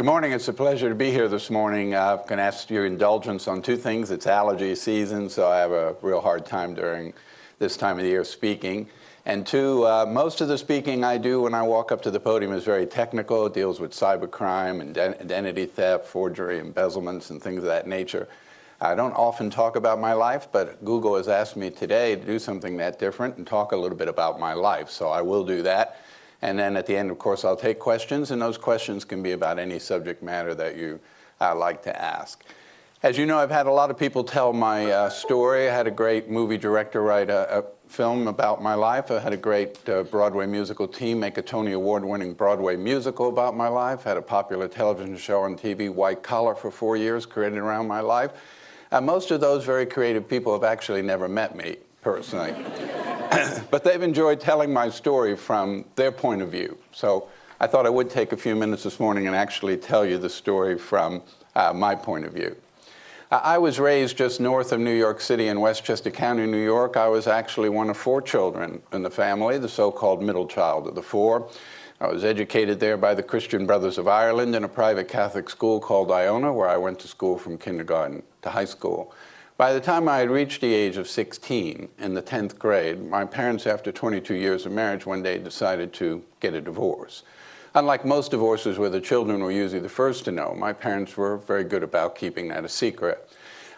Good morning. It's a pleasure to be here this morning. I'm going to ask your indulgence on two things. It's allergy season, so I have a real hard time during this time of the year speaking. And two, most of the speaking I do when I walk up to the podium is very technical. It deals with cybercrime and identity theft, forgery, embezzlements, and things of that nature. I don't often talk about my life, but Google has asked me today to do something that different and talk a little bit about my life. So I will do that. And then at the end, of course, I'll take questions, and those questions can be about any subject matter that you like to ask. As you know, I've had a lot of people tell my story. I had a great movie director write a film about my life. I had a great Broadway musical team make a Tony Award-winning Broadway musical about my life. Had a popular television show on TV, White Collar, for 4 years, created around my life. Most of those very creative people have actually never met me personally. But they've enjoyed telling my story from their point of view. So I thought I would take a few minutes this morning and actually tell you the story from my point of view. I was raised just north of New York City in Westchester County, New York. I was actually one of 4 children in the family, the so-called middle child of the 4. I was educated there by the Christian Brothers of Ireland in a private Catholic school called Iona, where I went to school from kindergarten to high school. By the time I had reached the age of 16, in the 10th grade, my parents, after 22 years of marriage, one day decided to get a divorce. Unlike most divorces where the children were usually the first to know, my parents were very good about keeping that a secret.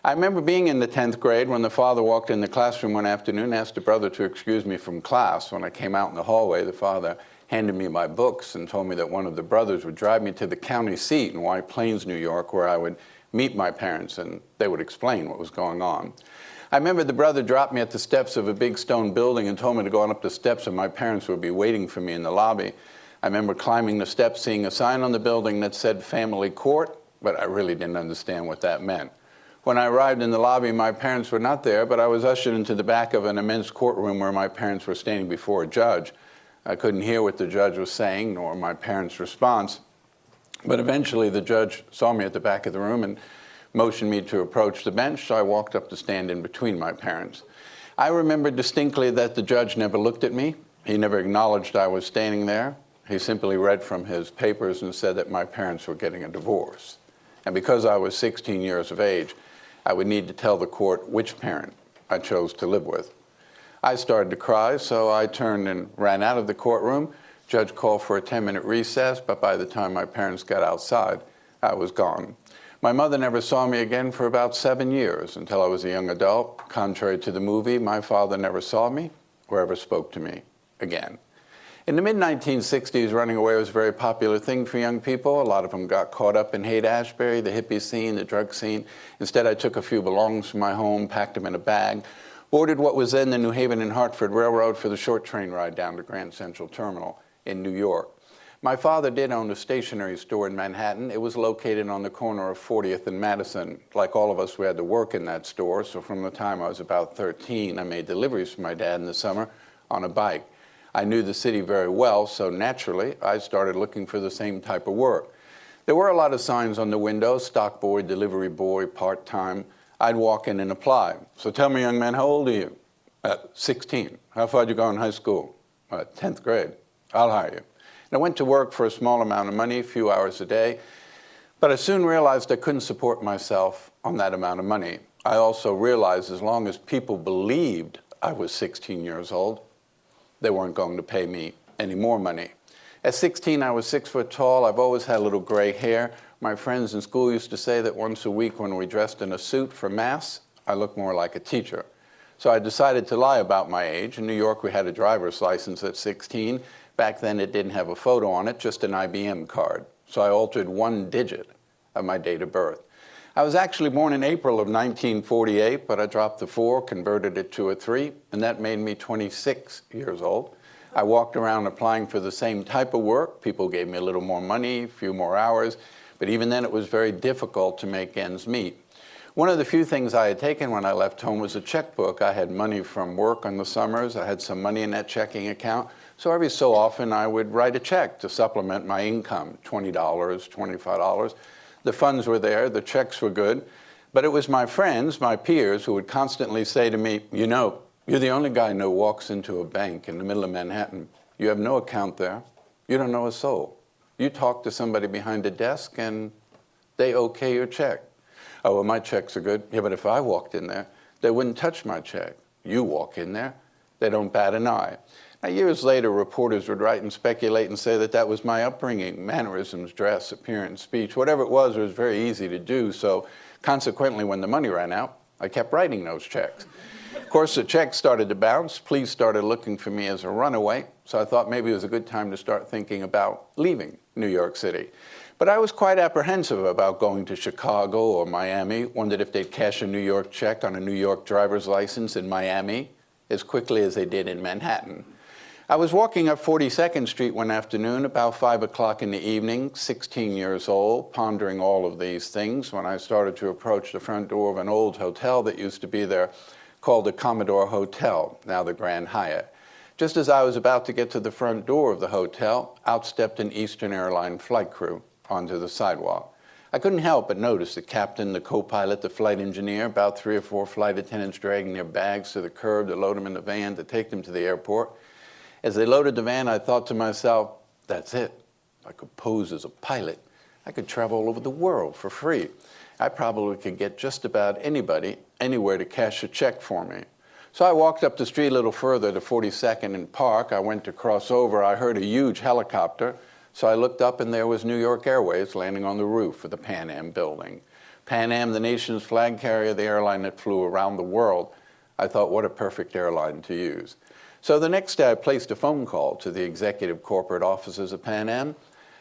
I remember being in the 10th grade when the father walked in the classroom one afternoon and asked the brother to excuse me from class. When I came out in the hallway, the father handed me my books and told me that one of the brothers would drive me to the county seat in White Plains, New York, where I would meet my parents and they would explain what was going on. I remember the brother dropped me at the steps of a big stone building and told me to go on up the steps and my parents would be waiting for me in the lobby. I remember climbing the steps, seeing a sign on the building that said family court, but I really didn't understand what that meant. When I arrived in the lobby, my parents were not there, but I was ushered into the back of an immense courtroom where my parents were standing before a judge. I couldn't hear what the judge was saying, nor my parents' response. But eventually the judge saw me at the back of the room and motioned me to approach the bench, so I walked up to stand in between my parents. I remember distinctly that the judge never looked at me. He never acknowledged I was standing there. He simply read from his papers and said that my parents were getting a divorce. And because I was 16 years of age, I would need to tell the court which parent I chose to live with. I started to cry, so I turned and ran out of the courtroom. Judge called for a 10-minute recess, but by the time my parents got outside, I was gone. My mother never saw me again for about 7 years until I was a young adult. Contrary to the movie, my father never saw me or ever spoke to me again. In the mid-1960s, running away was a very popular thing for young people. A lot of them got caught up in Haight-Ashbury, the hippie scene, the drug scene. Instead, I took a few belongings from my home, packed them in a bag, boarded what was then the New Haven and Hartford Railroad for the short train ride down to Grand Central Terminal in New York. My father did own a stationery store in Manhattan. It was located on the corner of 40th and Madison. Like all of us, we had to work in that store, so from the time I was about 13, I made deliveries for my dad in the summer on a bike. I knew the city very well, so naturally, I started looking for the same type of work. There were a lot of signs on the window: stock boy, delivery boy, part-time. I'd walk in and apply. So tell me, young man, how old are you? 16. How far did you go in high school? 10th grade. I'll hire you. And I went to work for a small amount of money, a few hours a day, but I soon realized I couldn't support myself on that amount of money. I also realized as long as people believed I was 16 years old, they weren't going to pay me any more money. At 16, I was 6 foot tall. I've always had a little gray hair. My friends in school used to say that once a week when we dressed in a suit for mass, I looked more like a teacher. So I decided to lie about my age. In New York, we had a driver's license at 16. Back then, it didn't have a photo on it, just an IBM card. So I altered 1 digit of my date of birth. I was actually born in April of 1948, but I dropped the 4, converted it to a 3, and that made me 26 years old. I walked around applying for the same type of work. People gave me a little more money, a few more hours, but even then it was very difficult to make ends meet. One of the few things I had taken when I left home was a checkbook. I had money from work in the summers. I had some money in that checking account. So every so often I would write a check to supplement my income, $20, $25. The funds were there, the checks were good, but it was my friends, my peers, who would constantly say to me, you know, you're the only guy who walks into a bank in the middle of Manhattan. You have no account there. You don't know a soul. You talk to somebody behind the desk and they okay your check. Oh, well, my checks are good. Yeah, but if I walked in there, they wouldn't touch my check. You walk in there, they don't bat an eye. Now, years later, reporters would write and speculate and say that that was my upbringing, mannerisms, dress, appearance, speech, whatever it was very easy to do. So consequently, when the money ran out, I kept writing those checks. Of course, the checks started to bounce. Police started looking for me as a runaway. So I thought maybe it was a good time to start thinking about leaving New York City. But I was quite apprehensive about going to Chicago or Miami, wondered if they'd cash a New York check on a New York driver's license in Miami as quickly as they did in Manhattan. I was walking up 42nd Street one afternoon, about 5 o'clock in the evening, 16 years old, pondering all of these things when I started to approach the front door of an old hotel that used to be there called the Commodore Hotel, now the Grand Hyatt. Just as I was about to get to the front door of the hotel, out stepped an Eastern Airline flight crew onto the sidewalk. I couldn't help but notice the captain, the co-pilot, the flight engineer, about 3 or 4 flight attendants dragging their bags to the curb to load them in the van to take them to the airport. As they loaded the van, I thought to myself, that's it. I could pose as a pilot. I could travel all over the world for free. I probably could get just about anybody, anywhere to cash a check for me. So I walked up the street a little further to 42nd and Park. I went to cross over. I heard a huge helicopter. So I looked up and there was New York Airways landing on the roof of the Pan Am building. Pan Am, the nation's flag carrier, the airline that flew around the world. I thought, what a perfect airline to use. So the next day I placed a phone call to the executive corporate offices of Pan Am.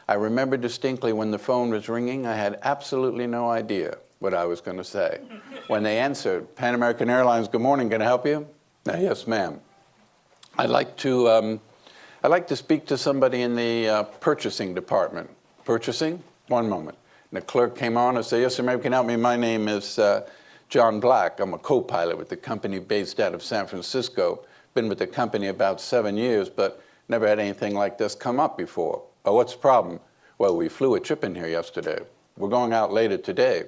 I remember distinctly when the phone was ringing, I had absolutely no idea what I was going to say. When they answered, Pan American Airlines, good morning, can I help you? Yes, ma'am. I'd like to speak to somebody in the purchasing department. Purchasing? One moment. And the clerk came on and said, yes, sir, maybe you can help me. My name is John Black. I'm a co-pilot with the company based out of San Francisco. Been with the company about 7 years, but never had anything like this come up before. Oh, what's the problem? Well, we flew a trip in here yesterday. We're going out later today.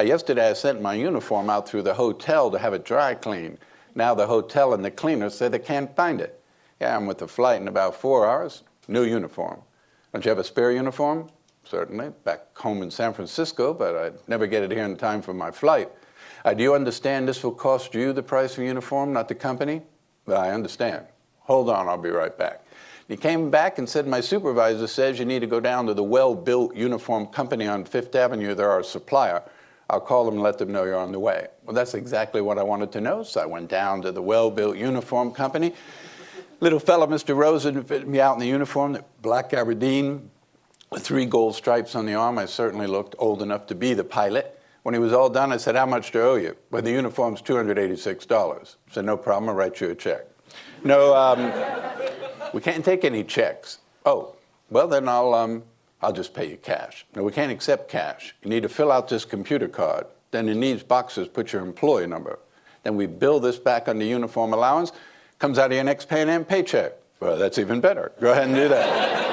Yesterday I sent my uniform out through the hotel to have it dry cleaned. Now the hotel and the cleaner say they can't find it. Yeah, I'm with the flight in about 4 hours. New uniform. Don't you have a spare uniform? Certainly. Back home in San Francisco, but I'd never get it here in time for my flight. Do you understand this will cost you the price of a uniform, not the company? Well, I understand. Hold on, I'll be right back. He came back and said, my supervisor says you need to go down to the well-built uniform company on Fifth Avenue. They're our supplier. I'll call them and let them know you're on the way. Well, that's exactly what I wanted to know. So I went down to the well-built uniform company. Little fella, Mr. Rosen, fitted me out in the uniform, the black gabardine with 3 gold stripes on the arm. I certainly looked old enough to be the pilot. When he was all done, I said, how much do I owe you? Well, the uniform's $286. I said, no problem, I'll write you a check. No, we can't take any checks. Oh, well, then I'll just pay you cash. No, we can't accept cash. You need to fill out this computer card. Then in these boxes, put your employee number. Then we bill this back on the uniform allowance. Comes out of your next Pan Am paycheck. Well, that's even better. Go ahead and do that.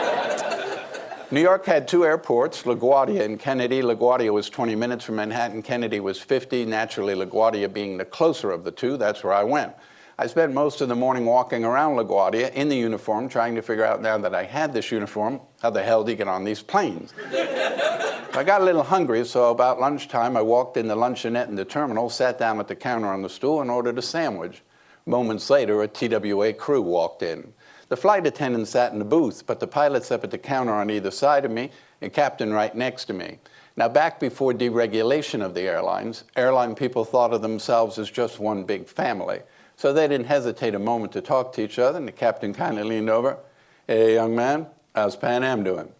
New York had 2 airports, LaGuardia and Kennedy. LaGuardia was 20 minutes from Manhattan. Kennedy was 50. Naturally, LaGuardia being the closer of the 2, that's where I went. I spent most of the morning walking around LaGuardia in the uniform, trying to figure out now that I had this uniform, how the hell do you get on these planes? I got a little hungry, so about lunchtime, I walked in the luncheonette in the terminal, sat down at the counter on the stool, and ordered a sandwich. Moments later, a TWA crew walked in. The flight attendant sat in the booth, but the pilots up at the counter on either side of me, and captain right next to me. Now, back before deregulation of the airlines, airline people thought of themselves as just one big family. So they didn't hesitate a moment to talk to each other, and the captain kind of leaned over. Hey, young man, how's Pan Am doing?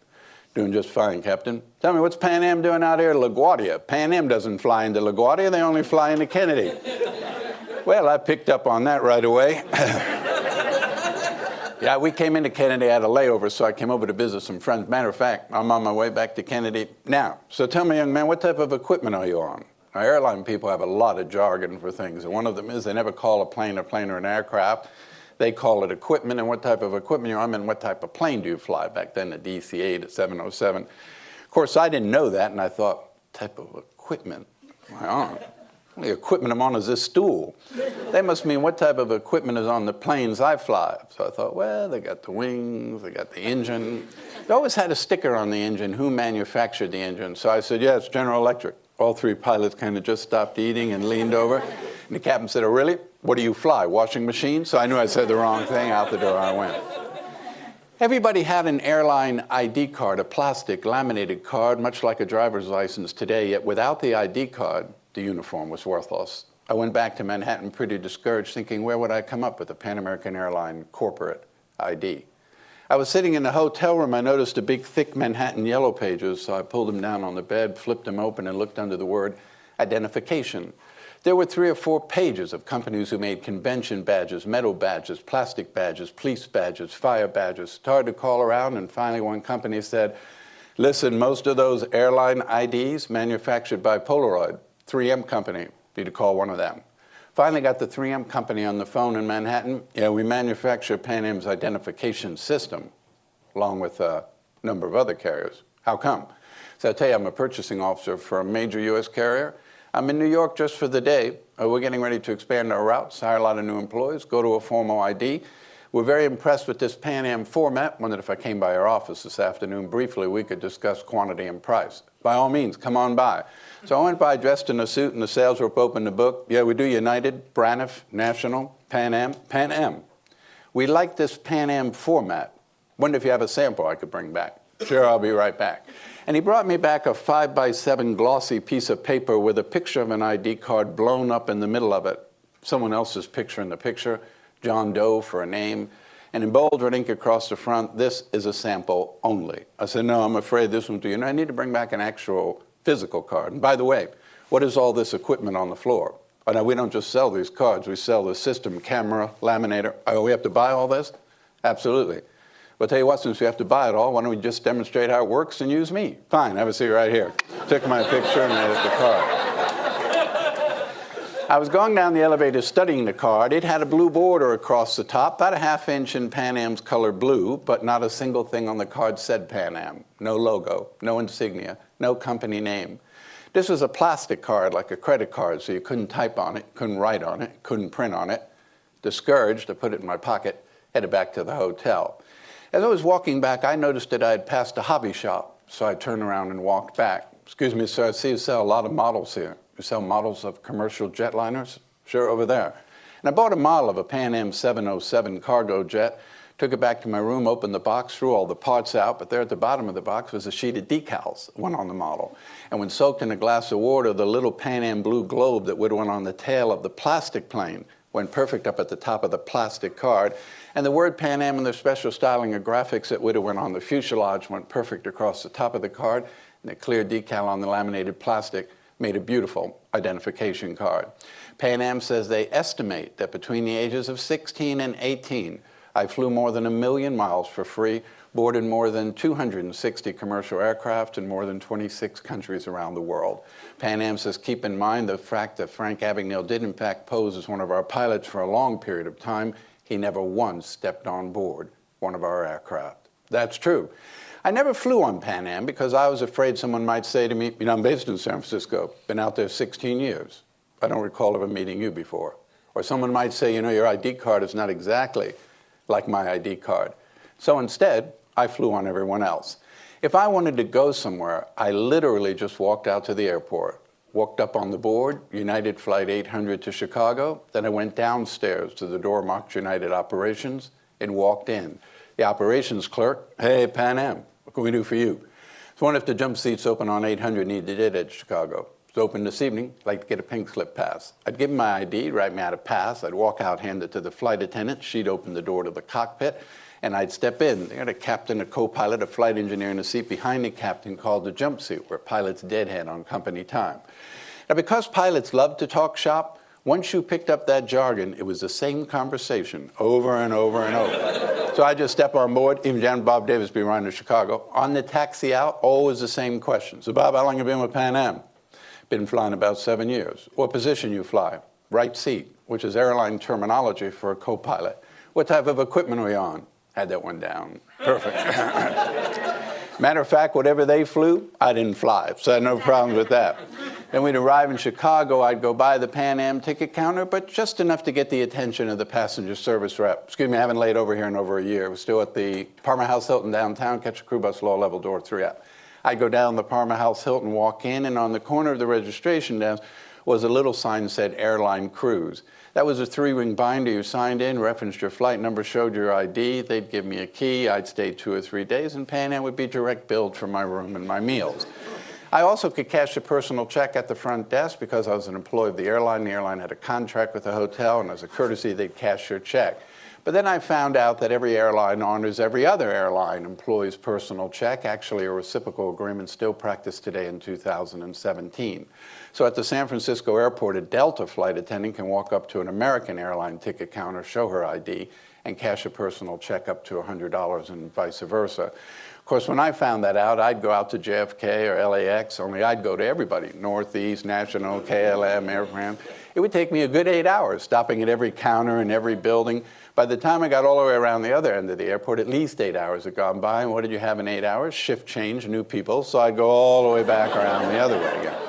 Doing just fine, Captain. Tell me, what's Pan Am doing out here at LaGuardia? Pan Am doesn't fly into LaGuardia, they only fly into Kennedy. Well, I picked up on that right away. Yeah, we came into Kennedy at a layover, so I came over to visit some friends. Matter of fact, I'm on my way back to Kennedy now. So tell me, young man, what type of equipment are you on? Now, airline people have a lot of jargon for things, and one of them is they never call a plane or an aircraft. They call it equipment, and what type of equipment you're on, and what type of plane do you fly? Back then, the DC-8, the 707. Of course, I didn't know that, and I thought, type of equipment am I on? The equipment I'm on is this stool. They must mean what type of equipment is on the planes I fly. So I thought, well, they got the wings, they got the engine. They always had a sticker on the engine, who manufactured the engine. So I said, yeah, it's General Electric. All three pilots kind of just stopped eating and leaned over. And the captain said, oh, really? What do you fly, washing machine? So I knew I said the wrong thing. Out the door I went. Everybody had an airline ID card, a plastic laminated card, much like a driver's license today, yet without the ID card, the uniform was worthless. I went back to Manhattan pretty discouraged, thinking, where would I come up with a Pan American Airline corporate ID? I was sitting in the hotel room. I noticed a big, thick Manhattan Yellow Pages, so I pulled them down on the bed, flipped them open, and looked under the word identification. There were 3 or 4 pages of companies who made convention badges, metal badges, plastic badges, police badges, fire badges. Started to call around, and finally one company said, listen, most of those airline IDs manufactured by Polaroid, 3M company, need to call one of them. Finally got the 3M company on the phone in Manhattan. Yeah, we manufacture Pan Am's identification system, along with a number of other carriers. How come? So I tell you, I'm a purchasing officer for a major US carrier. I'm in New York just for the day. We're getting ready to expand our routes, hire a lot of new employees, go to a formal ID. We're very impressed with this Pan Am format. Wondered if I came by your office this afternoon briefly, we could discuss quantity and price. By all means, come on by. So I went by dressed in a suit, and the sales rep opened the book. Yeah, we do United, Braniff, National, Pan Am, Pan Am. We like this Pan Am format. Wonder if you have a sample I could bring back. Sure, I'll be right back. And he brought me back a 5x7 glossy piece of paper with a picture of an ID card blown up in the middle of it. Someone else's picture in the picture, John Doe for a name, and in bold red ink across the front, this is a sample only. I said, no, I'm afraid this won't do. You know, I need to bring back an actual physical card. And by the way, what is all this equipment on the floor? Oh, no, we don't just sell these cards. We sell the system, camera, laminator. Oh, we have to buy all this? Absolutely. Well, tell you what, since we have to buy it all, why don't we just demonstrate how it works and use me? Fine, have a seat right here. Took my picture and made it the card. I was going down the elevator studying the card. It had a blue border across the top, about a ½ inch in Pan Am's color blue, but not a single thing on the card said Pan Am. No logo, no insignia, no company name. This was a plastic card, like a credit card, so you couldn't type on it, couldn't write on it, couldn't print on it. Discouraged, I put it in my pocket, headed back to the hotel. As I was walking back, I noticed that I had passed a hobby shop, so I turned around and walked back. Excuse me, sir, I see you sell a lot of models here. You sell models of commercial jetliners? Sure, over there. And I bought a model of a Pan Am 707 cargo jet, took it back to my room, opened the box, threw all the parts out, but there at the bottom of the box was a sheet of decals, one on the model. And when soaked in a glass of water, the little Pan Am blue globe that would have went on the tail of the plastic plane went perfect up at the top of the plastic card. And the word Pan Am and the special styling of graphics that would have went on the fuselage went perfect across the top of the card. And the clear decal on the laminated plastic made a beautiful identification card. Pan Am says they estimate that between the ages of 16 and 18, I flew more than 1 million miles for free, boarded more than 260 commercial aircraft in more than 26 countries around the world. Pan Am says keep in mind the fact that Frank Abagnale did in fact pose as one of our pilots for a long period of time. He never once stepped on board one of our aircraft. That's true. I never flew on Pan Am because I was afraid someone might say to me, you know, I'm based in San Francisco, been out there 16 years. I don't recall ever meeting you before. Or someone might say, you know, your ID card is not exactly like my ID card. So instead, I flew on everyone else. If I wanted to go somewhere, I literally just walked out to the airport, walked up on the board, United Flight 800 to Chicago, then I went downstairs to the door marked United Operations and walked in. The operations clerk, hey, Pan Am, what can we do for you? So what if the jump seats open on 800 needed it at Chicago? It's open this evening, I'd like to get a pink slip pass. I'd give him my ID, write me out a pass, I'd walk out, hand it to the flight attendant, she'd open the door to the cockpit, and I'd step in. They had a captain, a co-pilot, a flight engineer in a seat behind the captain called the jump seat, where pilots deadhead on company time. Now, because pilots love to talk shop, once you picked up that jargon, it was the same conversation over and over and over. So I just step on board, even John Bob Davis be running to Chicago. On the taxi out, always the same question. So Bob, how long have you been with Pan Am? Been flying about 7 years. What position you fly? Right seat, which is airline terminology for a co-pilot. What type of equipment are you on? Had that one down. Perfect. Matter of fact, whatever they flew, I didn't fly, so I had no problems with that. Then we'd arrive in Chicago. I'd go by the Pan Am ticket counter, but just enough to get the attention of the passenger service rep. Excuse me, I haven't laid over here in over a year. We're still at the Parma House Hilton downtown, catch a crew bus, lower level door 3 up. I'd go down the Parma House Hilton, walk in, and on the corner of the registration desk was a little sign that said Airline Cruise. That was a 3-ring binder. You signed in, referenced your flight number, showed your ID. They'd give me a key. I'd stay 2 or 3 days, and Pan Am would be direct billed for my room and my meals. I also could cash a personal check at the front desk because I was an employee of the airline. The airline had a contract with the hotel, and as a courtesy, they'd cash your check. But then I found out that every airline honors every other airline employee's personal check. Actually, a reciprocal agreement still practiced today in 2017. So at the San Francisco airport, a Delta flight attendant can walk up to an American airline ticket counter, show her ID, and cash a personal check up to $100 and vice versa. Of course, when I found that out, I'd go out to JFK or LAX, only I'd go to everybody, Northeast, National, KLM, Airfram. It would take me a good 8 hours, stopping at every counter in every building. By the time I got all the way around the other end of the airport, at least 8 hours had gone by. And what did you have in 8 hours? Shift change, new people. So I'd go all the way back around the other way again.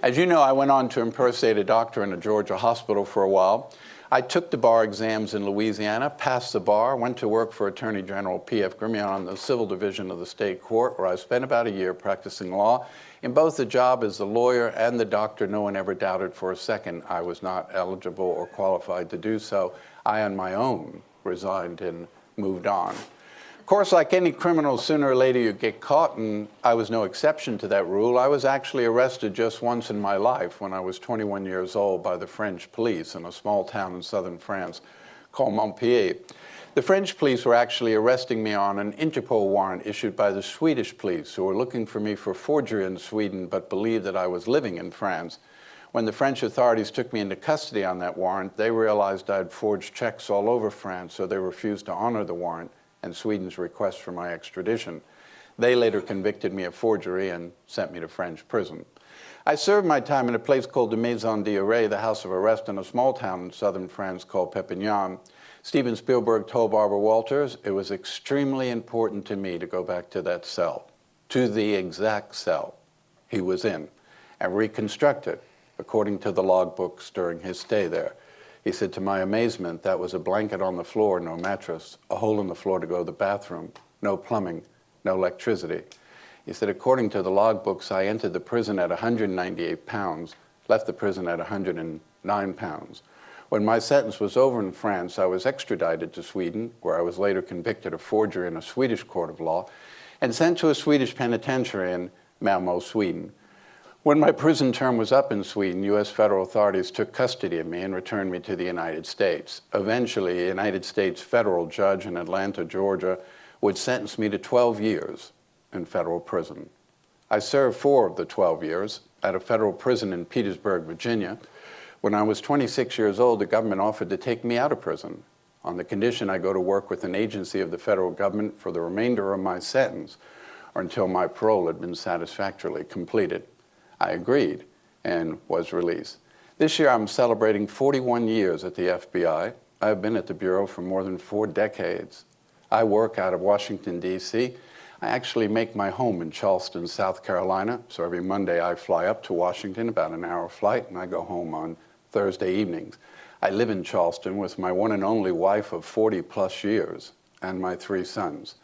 As you know, I went on to impersonate a doctor in a Georgia hospital for a while. I took the bar exams in Louisiana, passed the bar, went to work for Attorney General P.F. Grimion on the Civil Division of the State Court, where I spent about a year practicing law. In both the job as the lawyer and the doctor, no one ever doubted for a second I was not eligible or qualified to do so. I, on my own, resigned and moved on. Of course, like any criminal, sooner or later you get caught, and I was no exception to that rule. I was actually arrested just once in my life when I was 21 years old by the French police in a small town in southern France called Montpellier. The French police were actually arresting me on an Interpol warrant issued by the Swedish police, who were looking for me for forgery in Sweden but believed that I was living in France. When the French authorities took me into custody on that warrant, they realized I'd forged checks all over France, so they refused to honor the warrant and Sweden's request for my extradition. They later convicted me of forgery and sent me to French prison. I served my time in a place called the Maison d'Arrêt, the house of arrest, in a small town in southern France called Perpignan. Steven Spielberg told Barbara Walters, it was extremely important to me to go back to that cell, to the exact cell he was in, and reconstruct it according to the logbooks during his stay there. He said, to my amazement, that was a blanket on the floor, no mattress, a hole in the floor to go to the bathroom, no plumbing, no electricity. He said, according to the logbooks, I entered the prison at 198 pounds, left the prison at 109 pounds. When my sentence was over in France, I was extradited to Sweden, where I was later convicted of forgery in a Swedish court of law, and sent to a Swedish penitentiary in Malmö, Sweden. When my prison term was up in Sweden, U.S. federal authorities took custody of me and returned me to the United States. Eventually, a United States federal judge in Atlanta, Georgia, would sentence me to 12 years in federal prison. I served 4 of the 12 years at a federal prison in Petersburg, Virginia. When I was 26 years old, the government offered to take me out of prison on the condition I go to work with an agency of the federal government for the remainder of my sentence or until my parole had been satisfactorily completed. I agreed and was released. This year I'm celebrating 41 years at the FBI. I've been at the Bureau for more than 4 decades. I work out of Washington, D.C. I actually make my home in Charleston, South Carolina. So every Monday I fly up to Washington, about an hour flight, and I go home on Thursday evenings. I live in Charleston with my one and only wife of 40 plus years and my 3 sons.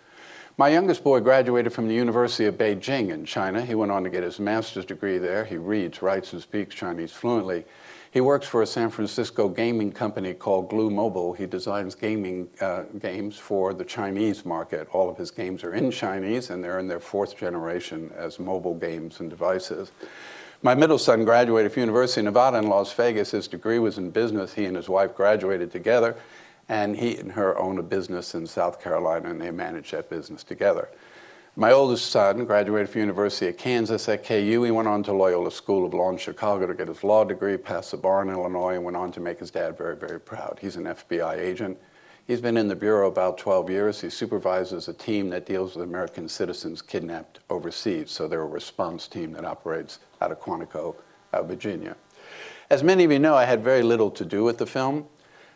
My youngest boy graduated from the University of Beijing in China. He went on to get his master's degree there. He reads, writes, and speaks Chinese fluently. He works for a San Francisco gaming company called Glue Mobile. He designs gaming games for the Chinese market. All of his games are in Chinese, and they're in their 4th generation as mobile games and devices. My middle son graduated from University of Nevada in Las Vegas. His degree was in business. He and his wife graduated together. And he and her own a business in South Carolina, and they manage that business together. My oldest son graduated from University of Kansas at KU. He went on to Loyola School of Law in Chicago to get his law degree, passed the bar in Illinois, and went on to make his dad very, very proud. He's an FBI agent. He's been in the Bureau about 12 years. He supervises a team that deals with American citizens kidnapped overseas. So they're a response team that operates out of Quantico, Virginia. As many of you know, I had very little to do with the film.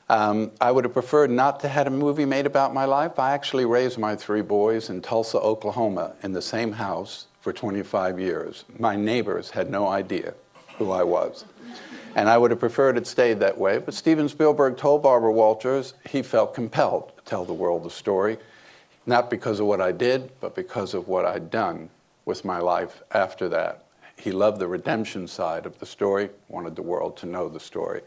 I would have preferred not to have a movie made about my life. I actually raised my 3 boys in Tulsa, Oklahoma, in the same house for 25 years. My neighbors had no idea who I was. And I would have preferred it stayed that way, but Steven Spielberg told Barbara Walters he felt compelled to tell the world the story, not because of what I did, but because of what I'd done with my life after that. He loved the redemption side of the story, wanted the world to know the story.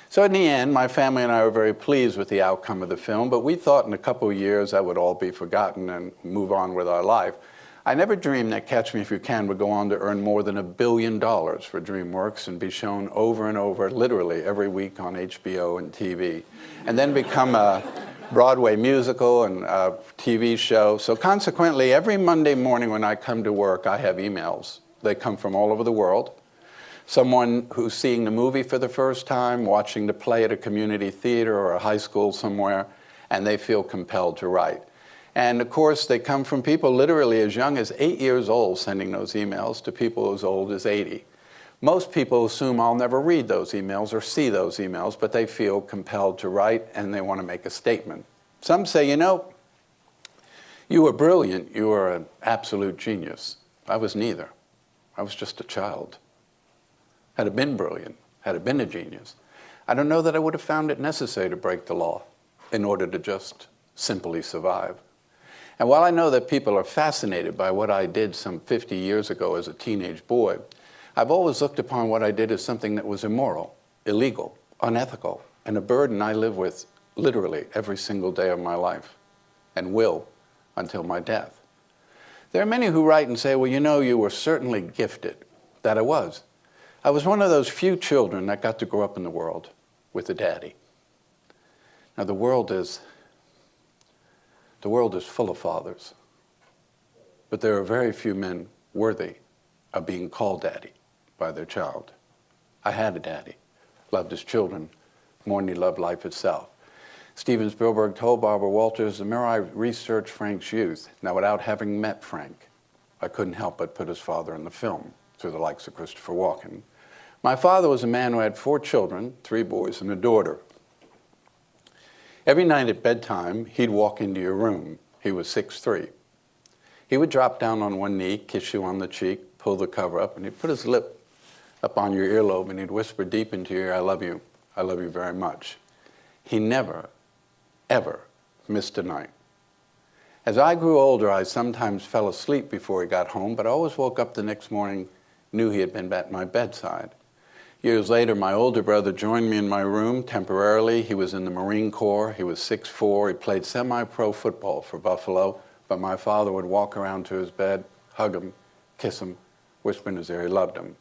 So in the end, my family and I were very pleased with the outcome of the film, but we thought in a couple of years that would all be forgotten and move on with our life. I never dreamed that Catch Me If You Can would go on to earn more than $1 billion for DreamWorks and be shown over and over, literally every week on HBO and TV, and then become a Broadway musical and a TV show. So consequently, every Monday morning when I come to work, I have emails. They come from all over the world. Someone who's seeing the movie for the first time, watching the play at a community theater or a high school somewhere, and they feel compelled to write. And of course, they come from people literally as young as 8 years old sending those emails to people as old as 80. Most people assume I'll never read those emails or see those emails, but they feel compelled to write and they want to make a statement. Some say, you know, you were brilliant, you were an absolute genius. I was neither. I was just a child. Had it been brilliant, had it been a genius, I don't know that I would have found it necessary to break the law in order to just simply survive. And while I know that people are fascinated by what I did some 50 years ago as a teenage boy, I've always looked upon what I did as something that was immoral, illegal, unethical, and a burden I live with literally every single day of my life, and will until my death. There are many who write and say, well, you know, you were certainly gifted. That I was. I was one of those few children that got to grow up in the world with a daddy. Now, the world is full of fathers, but there are very few men worthy of being called daddy by their child. I had a daddy, loved his children more than he loved life itself. Steven Spielberg told Barbara Walters, the more I researched Frank's youth, now without having met Frank, I couldn't help but put his father in the film through the likes of Christopher Walken. My father was a man who had 4 children, 3 boys and a daughter. Every night at bedtime, he'd walk into your room. He was 6'3". He would drop down on one knee, kiss you on the cheek, pull the cover up, and he'd put his lip up on your earlobe, and he'd whisper deep into your ear, I love you very much. He never, ever missed a night. As I grew older, I sometimes fell asleep before he got home, but I always woke up the next morning, knew he had been at my bedside. Years later, my older brother joined me in my room temporarily. He was in the Marine Corps. He was 6'4". He played semi-pro football for Buffalo, but my father would walk around to his bed, hug him, kiss him, whisper in his ear he loved him.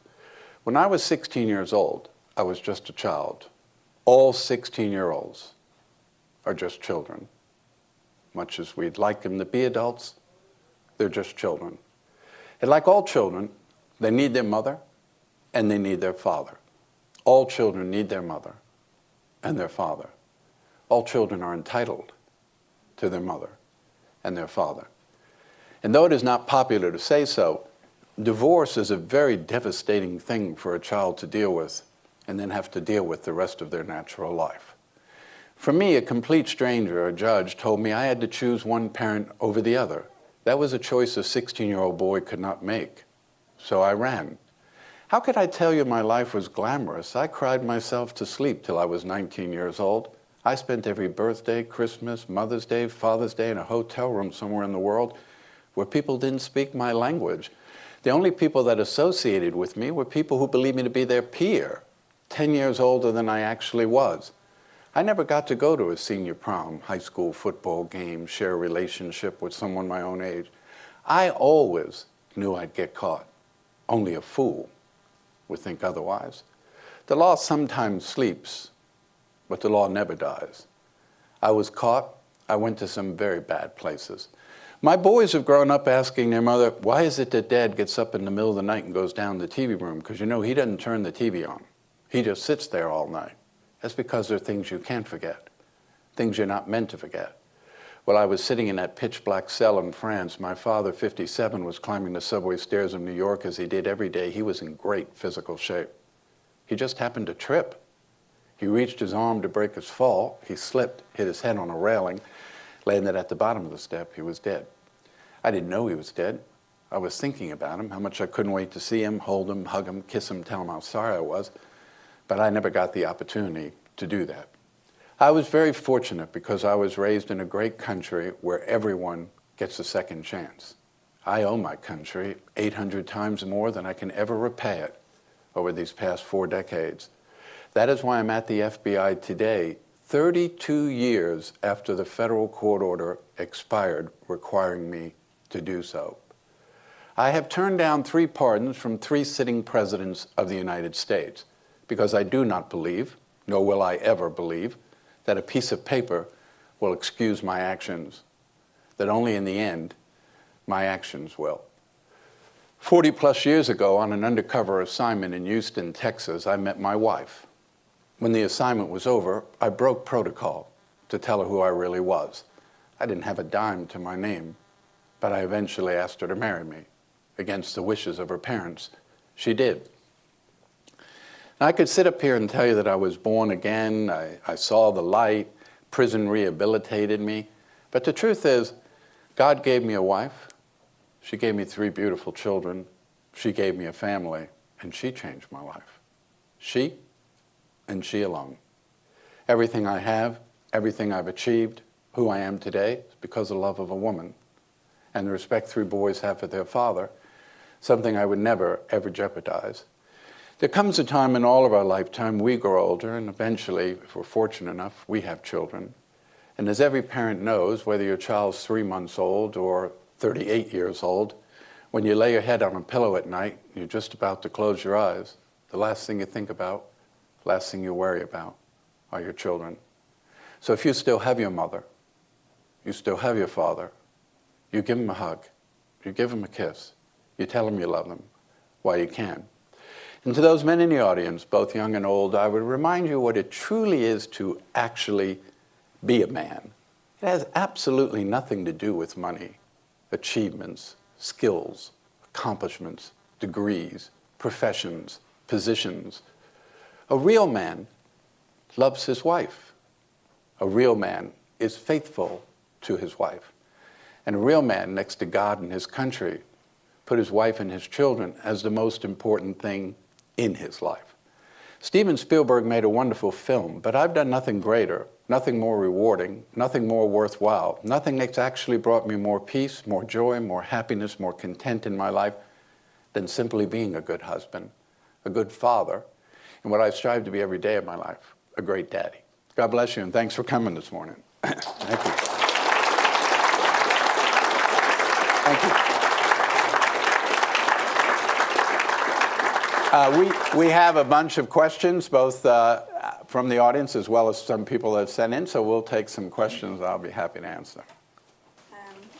When I was 16 years old, I was just a child. All 16-year-olds are just children. Much as we'd like them to be adults, they're just children. And like all children, they need their mother and they need their father. All children need their mother and their father. All children are entitled to their mother and their father. And though it is not popular to say so, divorce is a very devastating thing for a child to deal with and then have to deal with the rest of their natural life. For me, a complete stranger, a judge, told me I had to choose one parent over the other. That was a choice a 16-year-old boy could not make. So I ran. How could I tell you my life was glamorous? I cried myself to sleep till I was 19 years old. I spent every birthday, Christmas, Mother's Day, Father's Day in a hotel room somewhere in the world where people didn't speak my language. The only people that associated with me were people who believed me to be their peer, 10 years older than I actually was. I never got to go to a senior prom, high school football game, share a relationship with someone my own age. I always knew I'd get caught. Only a fool would think otherwise. The law sometimes sleeps, but the law never dies. I was caught. I went to some very bad places. My boys have grown up asking their mother, why is it that Dad gets up in the middle of the night and goes down to the TV room? Because you know, he doesn't turn the TV on. He just sits there all night. That's because there are things you can't forget, things you're not meant to forget. While I was sitting in that pitch black cell in France, my father, 57, was climbing the subway stairs of New York as he did every day. He was in great physical shape. He just happened to trip. He reached his arm to break his fall. He slipped, hit his head on a railing, landed at the bottom of the step. He was dead. I didn't know he was dead. I was thinking about him, how much I couldn't wait to see him, hold him, hug him, kiss him, tell him how sorry I was. But I never got the opportunity to do that. I was very fortunate because I was raised in a great country where everyone gets a second chance. I owe my country 800 times more than I can ever repay it over these past 4 decades. That is why I'm at the FBI today, 32 years after the federal court order expired requiring me to do so. I have turned down 3 pardons from 3 sitting presidents of the United States because I do not believe, nor will I ever believe, that a piece of paper will excuse my actions, that only in the end, my actions will. 40 plus years ago, on an undercover assignment in Houston, Texas, I met my wife. When the assignment was over, I broke protocol to tell her who I really was. I didn't have a dime to my name, but I eventually asked her to marry me. Against the wishes of her parents, she did. And I could sit up here and tell you that I was born again, I saw the light, prison rehabilitated me. But the truth is, God gave me a wife, she gave me 3 beautiful children, she gave me a family, and she changed my life. She and she alone. Everything I have, everything I've achieved, who I am today, is because of the love of a woman and the respect 3 boys have for their father, something I would never, ever jeopardize. There comes a time in all of our lifetime we grow older, and eventually, if we're fortunate enough, we have children. And as every parent knows, whether your child's 3 months old or 38 years old, when you lay your head on a pillow at night, you're just about to close your eyes, the last thing you think about, last thing you worry about are your children. So if you still have your mother, you still have your father, you give them a hug, you give them a kiss, you tell them you love them while you can. And to those men in the audience, both young and old, I would remind you what it truly is to actually be a man. It has absolutely nothing to do with money, achievements, skills, accomplishments, degrees, professions, positions. A real man loves his wife. A real man is faithful to his wife. And a real man, next to God and his country, put his wife and his children as the most important thing in his life. Steven Spielberg made a wonderful film, but I've done nothing greater, nothing more rewarding, nothing more worthwhile, nothing that's actually brought me more peace, more joy, more happiness, more content in my life than simply being a good husband, a good father, and what I strive to be every day of my life, a great daddy. God bless you, and thanks for coming this morning. Thank you. Thank you. We have a bunch of questions, both from the audience as well as some people that have sent in, so we'll take some questions I'll be happy to answer.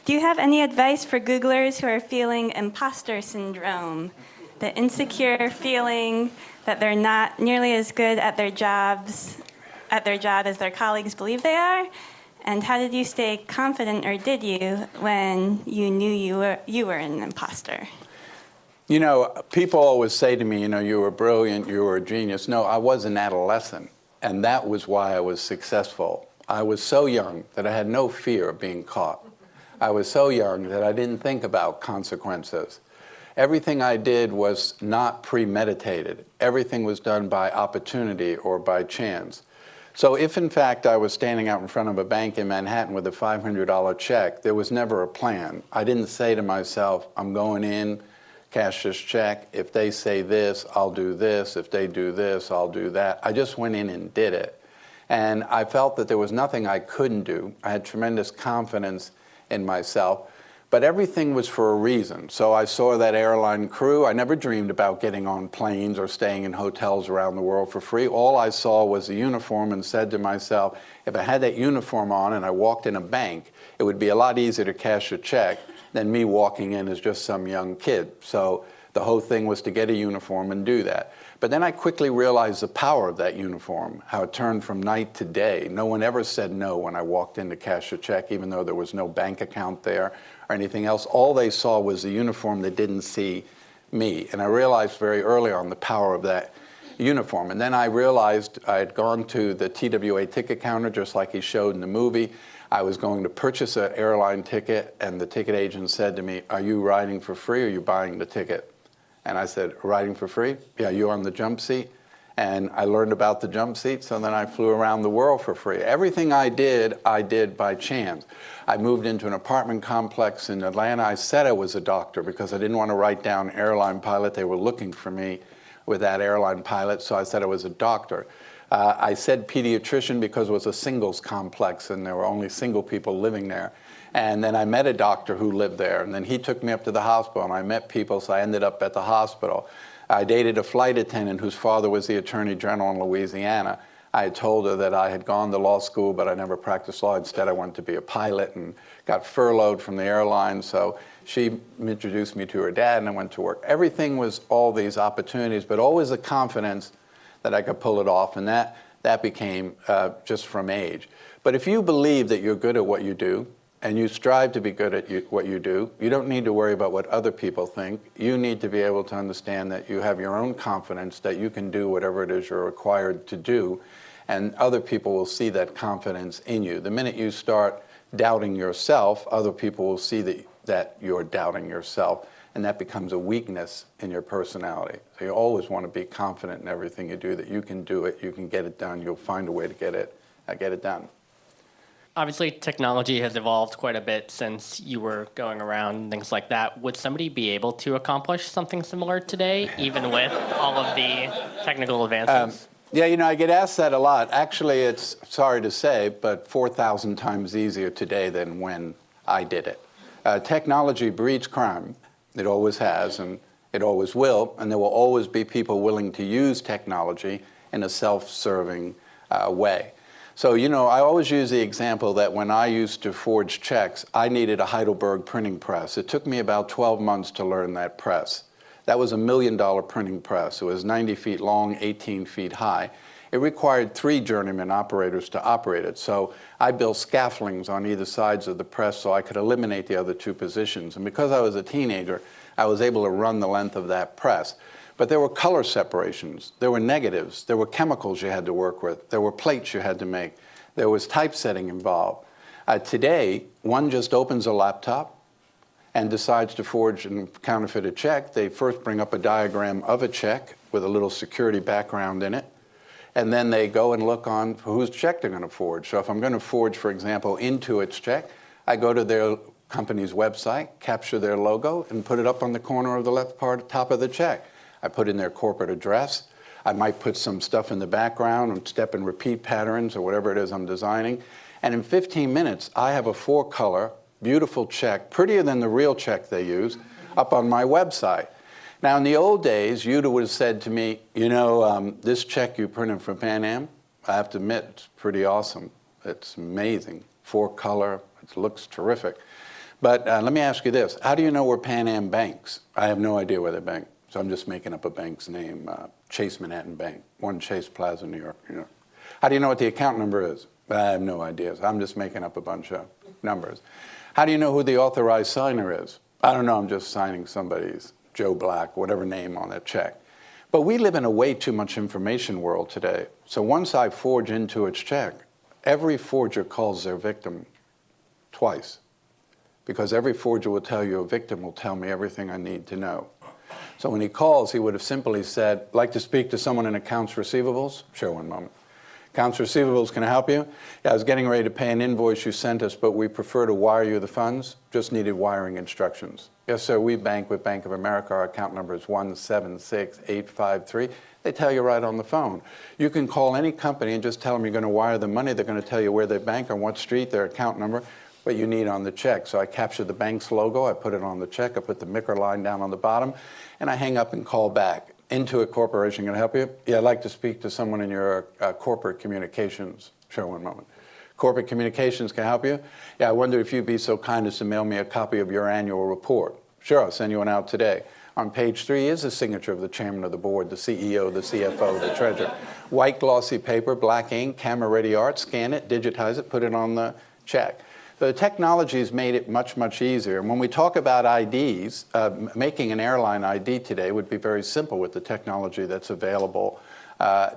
Do you have any advice for Googlers who are feeling imposter syndrome, the insecure feeling that they're not nearly as good at their job as their colleagues believe they are? And how did you stay confident, or did you, when you knew you were an imposter? You know, people always say to me, you know, you were brilliant, you were a genius. No, I was an adolescent, and that was why I was successful. I was so young that I had no fear of being caught. I was so young that I didn't think about consequences. Everything I did was not premeditated. Everything was done by opportunity or by chance. So if, in fact, I was standing out in front of a bank in Manhattan with a $500 check, there was never a plan. I didn't say to myself, I'm going in, cash this check. If they say this, I'll do this. If they do this, I'll do that. I just went in and did it. And I felt that there was nothing I couldn't do. I had tremendous confidence in myself. But everything was for a reason. So I saw that airline crew. I never dreamed about getting on planes or staying in hotels around the world for free. All I saw was a uniform and said to myself, if I had that uniform on and I walked in a bank, it would be a lot easier to cash a check than me walking in as just some young kid. So the whole thing was to get a uniform and do that. But then I quickly realized the power of that uniform, how it turned from night to day. No one ever said no when I walked in to cash a check, even though there was no bank account there or anything else. All they saw was the uniform that didn't see me. And I realized very early on the power of that uniform. And then I realized I had gone to the TWA ticket counter, just like he showed in the movie. I was going to purchase an airline ticket, and the ticket agent said to me, "Are you riding for free or are you buying the ticket?" And I said, "Riding for free? Yeah, you on the jump seat?" And I learned about the jump seat, so then I flew around the world for free. Everything I did by chance. I moved into an apartment complex in Atlanta. I said I was a doctor because I didn't want to write down airline pilot. They were looking for me with that airline pilot, so I said I was a doctor. I said pediatrician because it was a singles complex and there were only single people living there. And then I met a doctor who lived there, and then he took me up to the hospital, and I met people, so I ended up at the hospital. I dated a flight attendant whose father was the Attorney General in Louisiana. I had told her that I had gone to law school, but I never practiced law. Instead, I wanted to be a pilot and got furloughed from the airline. So she introduced me to her dad, and I went to work. Everything was all these opportunities, but always the confidence that I could pull it off, and that became just from age. But if you believe that you're good at what you do, and you strive to be good at what you do, you don't need to worry about what other people think. You need to be able to understand that you have your own confidence, that you can do whatever it is you're required to do, and other people will see that confidence in you. The minute you start doubting yourself, other people will see that you're doubting yourself, and that becomes a weakness in your personality. So you always want to be confident in everything you do, that you can do it, you can get it done, you'll find a way to get it done. Obviously, technology has evolved quite a bit since you were going around and things like that. Would somebody be able to accomplish something similar today, even with all of the technical advances? Yeah, I get asked that a lot. Actually, it's, sorry to say, but 4,000 times easier today than when I did it. Technology breeds crime. It always has, and it always will, and there will always be people willing to use technology in a self-serving way. So, I always use the example that when I used to forge checks, I needed a Heidelberg printing press. It took me about 12 months to learn that press. That was $1 million printing press. It was 90 feet long, 18 feet high. It required 3 journeyman operators to operate it. So I built scaffoldings on either sides of the press so I could eliminate the other 2 positions. And because I was a teenager, I was able to run the length of that press. But there were color separations, there were negatives, there were chemicals you had to work with, there were plates you had to make, there was typesetting involved. Today, one just opens a laptop and decides to forge and counterfeit a check. They first bring up a diagram of a check with a little security background in it, and then they go and look on whose check they're going to forge. So if I'm going to forge, for example, Intuit's check, I go to their company's website, capture their logo, and put it up on the corner of the left part, top of the check. I put in their corporate address. I might put some stuff in the background and step and repeat patterns or whatever it is I'm designing. And in 15 minutes, I have a 4-color, beautiful check, prettier than the real check they use, up on my website. Now, in the old days, you'd have said to me, this check you printed from Pan Am, I have to admit, it's pretty awesome. It's amazing. 4-color, it looks terrific. But let me ask you this. How do you know where Pan Am banks? I have no idea where they bank. So I'm just making up a bank's name, Chase Manhattan Bank, 1 Chase Plaza, New York. How do you know what the account number is? I have no idea. I'm just making up a bunch of numbers. How do you know who the authorized signer is? I don't know. I'm just signing somebody's Joe Black, whatever name on that check. But we live in a way too much information world today. So once I forge Intuit's check, every forger calls their victim twice, because every forger will tell you a victim will tell me everything I need to know. So when he calls, he would have simply said, "Like to speak to someone in accounts receivables?" Sure, one moment. Accounts receivables, can I help you? Yeah, I was getting ready to pay an invoice you sent us, but we prefer to wire you the funds. Just needed wiring instructions. Yes, sir, we bank with Bank of America. Our account number is 176853. They tell you right on the phone. You can call any company and just tell them you're going to wire the money. They're going to tell you where they bank, on what street, their account number, what you need on the check. So I captured the bank's logo, I put it on the check, I put the MICR line down on the bottom, and I hang up and call back. Intuit Corporation, can I help you? Yeah, I'd like to speak to someone in your corporate communications. Sure, one moment. Corporate communications, can I help you? Yeah, I wonder if you'd be so kind as to mail me a copy of your annual report. Sure, I'll send you one out today. On page 3 is the signature of the chairman of the board, the CEO, the CFO, the treasurer. White glossy paper, black ink, camera-ready art, scan it, digitize it, put it on the check. The technology has made it much, much easier. And when we talk about IDs, making an airline ID today would be very simple with the technology that's available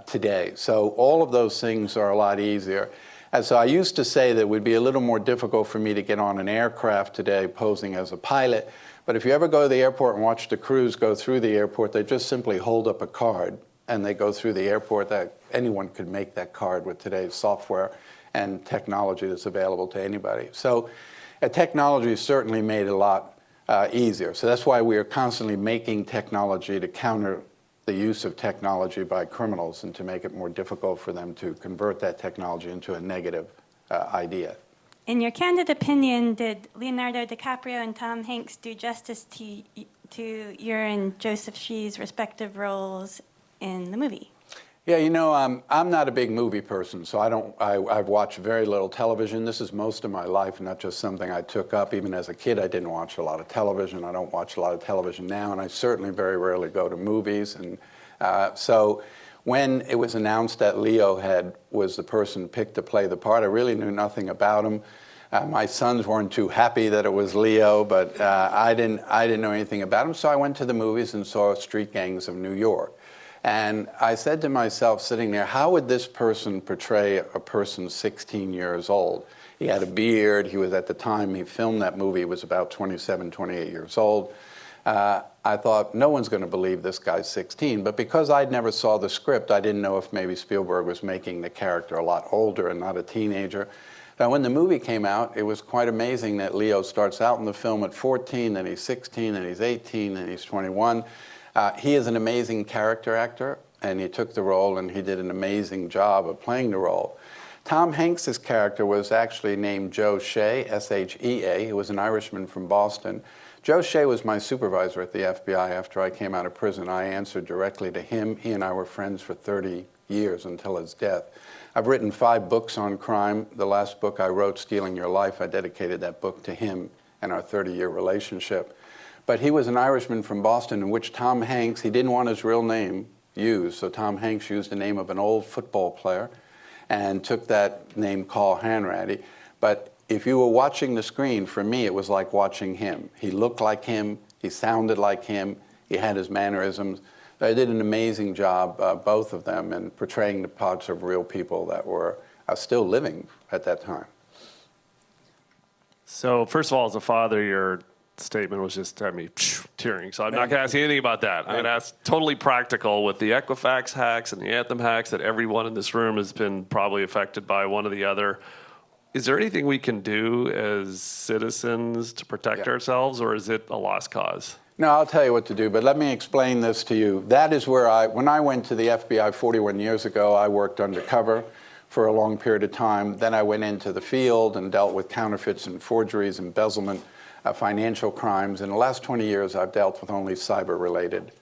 today. So all of those things are a lot easier. And so I used to say that it would be a little more difficult for me to get on an aircraft today posing as a pilot. But if you ever go to the airport and watch the crews go through the airport, they just simply hold up a card and they go through the airport. That anyone could make that card with today's software and technology that's available to anybody. So technology has certainly made it a lot easier. So that's why we are constantly making technology to counter the use of technology by criminals and to make it more difficult for them to convert that technology into a negative idea. In your candid opinion, did Leonardo DiCaprio and Tom Hanks do justice to your and Joseph Shee's respective roles in the movie? Yeah, you know, I'm not a big movie person, so I've watched very little television. This is most of my life, not just something I took up. Even as a kid, I didn't watch a lot of television. I don't watch a lot of television now, and I certainly very rarely go to movies. And so when it was announced that Leo was the person picked to play the part, I really knew nothing about him. My sons weren't too happy that it was Leo, but I didn't know anything about him, so I went to the movies and saw Street Gangs of New York. And I said to myself, sitting there, how would this person portray a person 16 years old? He had a beard. He was, at the time he filmed that movie, he was about 27, 28 years old. I thought, no one's going to believe this guy's 16. But because I never saw the script, I didn't know if maybe Spielberg was making the character a lot older and not a teenager. Now, when the movie came out, it was quite amazing that Leo starts out in the film at 14, then he's 16, then he's 18, then he's 21. He is an amazing character actor, and he took the role, and he did an amazing job of playing the role. Tom Hanks' character was actually named Joe Shea, S-H-E-A. He was an Irishman from Boston. Joe Shea was my supervisor at the FBI after I came out of prison. I answered directly to him. He and I were friends for 30 years until his death. I've written 5 books on crime. The last book I wrote, Stealing Your Life, I dedicated that book to him and our 30-year relationship. But he was an Irishman from Boston, in which Tom Hanks, he didn't want his real name used, so Tom Hanks used the name of an old football player and took that name, Carl Hanratty. But if you were watching the screen, for me, it was like watching him. He looked like him, he sounded like him, he had his mannerisms. They did an amazing job, both of them, in portraying the parts of real people that were still living at that time. So first of all, as a father, your statement was just had me tearing. So I'm not going to ask you anything about that. I'm going to ask totally practical with the Equifax hacks and the Anthem hacks that everyone in this room has been probably affected by one or the other. Is there anything we can do as citizens to protect ourselves, or is it a lost cause? No, I'll tell you what to do, but let me explain this to you. That is where when I went to the FBI 41 years ago, I worked undercover for a long period of time. Then I went into the field and dealt with counterfeits and forgeries, embezzlement, financial crimes. In the last 20 years, I've dealt with only cyber-related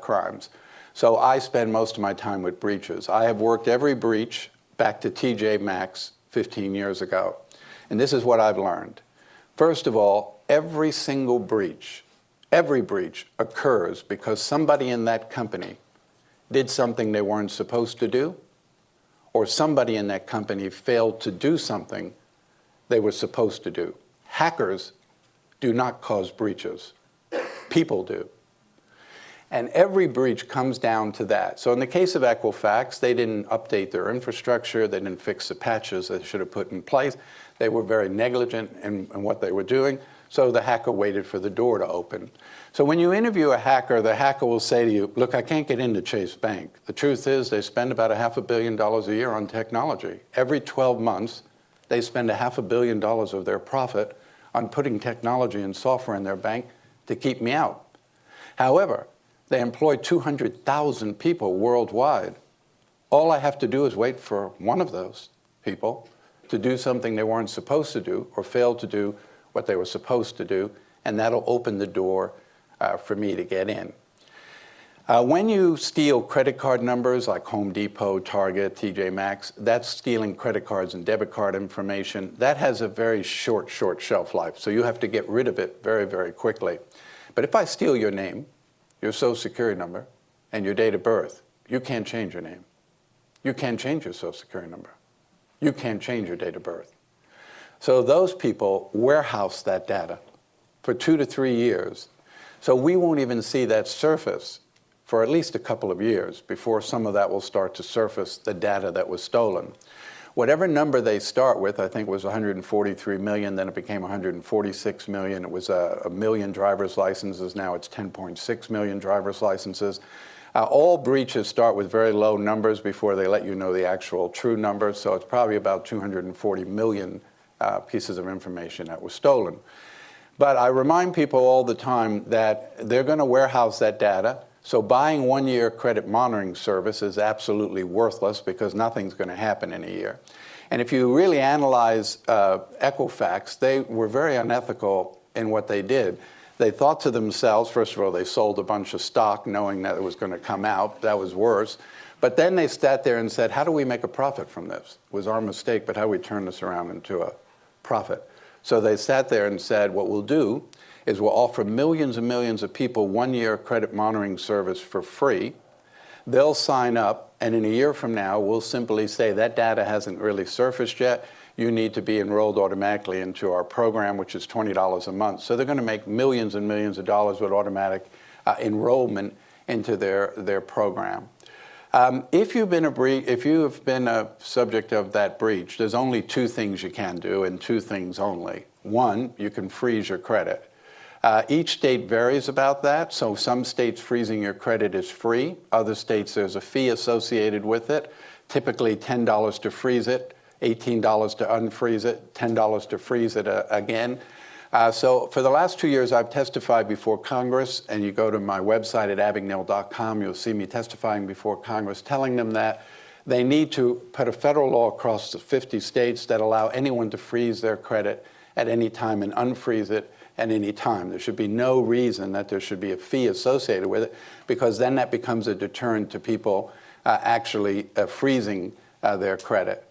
crimes. So I spend most of my time with breaches. I have worked every breach back to TJ Maxx 15 years ago. And this is what I've learned. First of all, every single breach, every breach occurs because somebody in that company did something they weren't supposed to do, or somebody in that company failed to do something they were supposed to do. Hackers do not cause breaches. People do. And every breach comes down to that. So in the case of Equifax, they didn't update their infrastructure. They didn't fix the patches they should have put in place. They were very negligent in what they were doing. So the hacker waited for the door to open. So when you interview a hacker, the hacker will say to you, look, I can't get into Chase Bank. The truth is they spend about $500 million a year on technology. Every 12 months, they spend $500 million of their profit on putting technology and software in their bank to keep me out. However, they employ 200,000 people worldwide. All I have to do is wait for one of those people to do something they weren't supposed to do or fail to do what they were supposed to do, and that'll open the door for me to get in. When you steal credit card numbers like Home Depot, Target, TJ Maxx, that's stealing credit cards and debit card information. That has a very short shelf life, so you have to get rid of it very, very quickly. But if I steal your name, your social security number, and your date of birth, you can't change your name. You can't change your social security number. You can't change your date of birth. So those people warehouse that data for 2 to 3 years. So we won't even see that surface for at least a couple of years before some of that will start to surface, the data that was stolen. whatever number they start with, I think it was 143 million, then it became 146 million. It was a million driver's licenses. Now it's 10.6 million driver's licenses. All breaches start with very low numbers before they let you know the actual true number. So it's probably about 240 million pieces of information that was stolen. But I remind people all the time that they're going to warehouse that data. So buying one-year credit monitoring service is absolutely worthless because nothing's going to happen in a year. And if you really analyze Equifax, they were very unethical in what they did. They thought to themselves, first of all, they sold a bunch of stock knowing that it was going to come out. That was worse. But then they sat there and said, how do we make a profit from this? It was our mistake, but how do we turn this around into a profit? So they sat there and said, what we'll do is we'll offer millions and millions of people one-year credit monitoring service for free. They'll sign up, and in a year from now, we'll simply say that data hasn't really surfaced yet. You need to be enrolled automatically into our program, which is $20 a month. So they're going to make millions and millions of dollars with automatic enrollment into their program. If you have been a subject of that breach, there's only two things you can do, and two things only. One, you can freeze your credit. Each state varies about that. So some states freezing your credit is free. Other states there's a fee associated with it, typically $10 to freeze it, $18 to unfreeze it, $10 to freeze it again. So for the last 2 years, I've testified before Congress, and you go to my website at abagnale.com, you'll see me testifying before Congress, telling them that they need to put a federal law across the 50 states that allow anyone to freeze their credit at any time and unfreeze it at any time. There should be no reason that there should be a fee associated with it, because then that becomes a deterrent to people actually freezing their credit.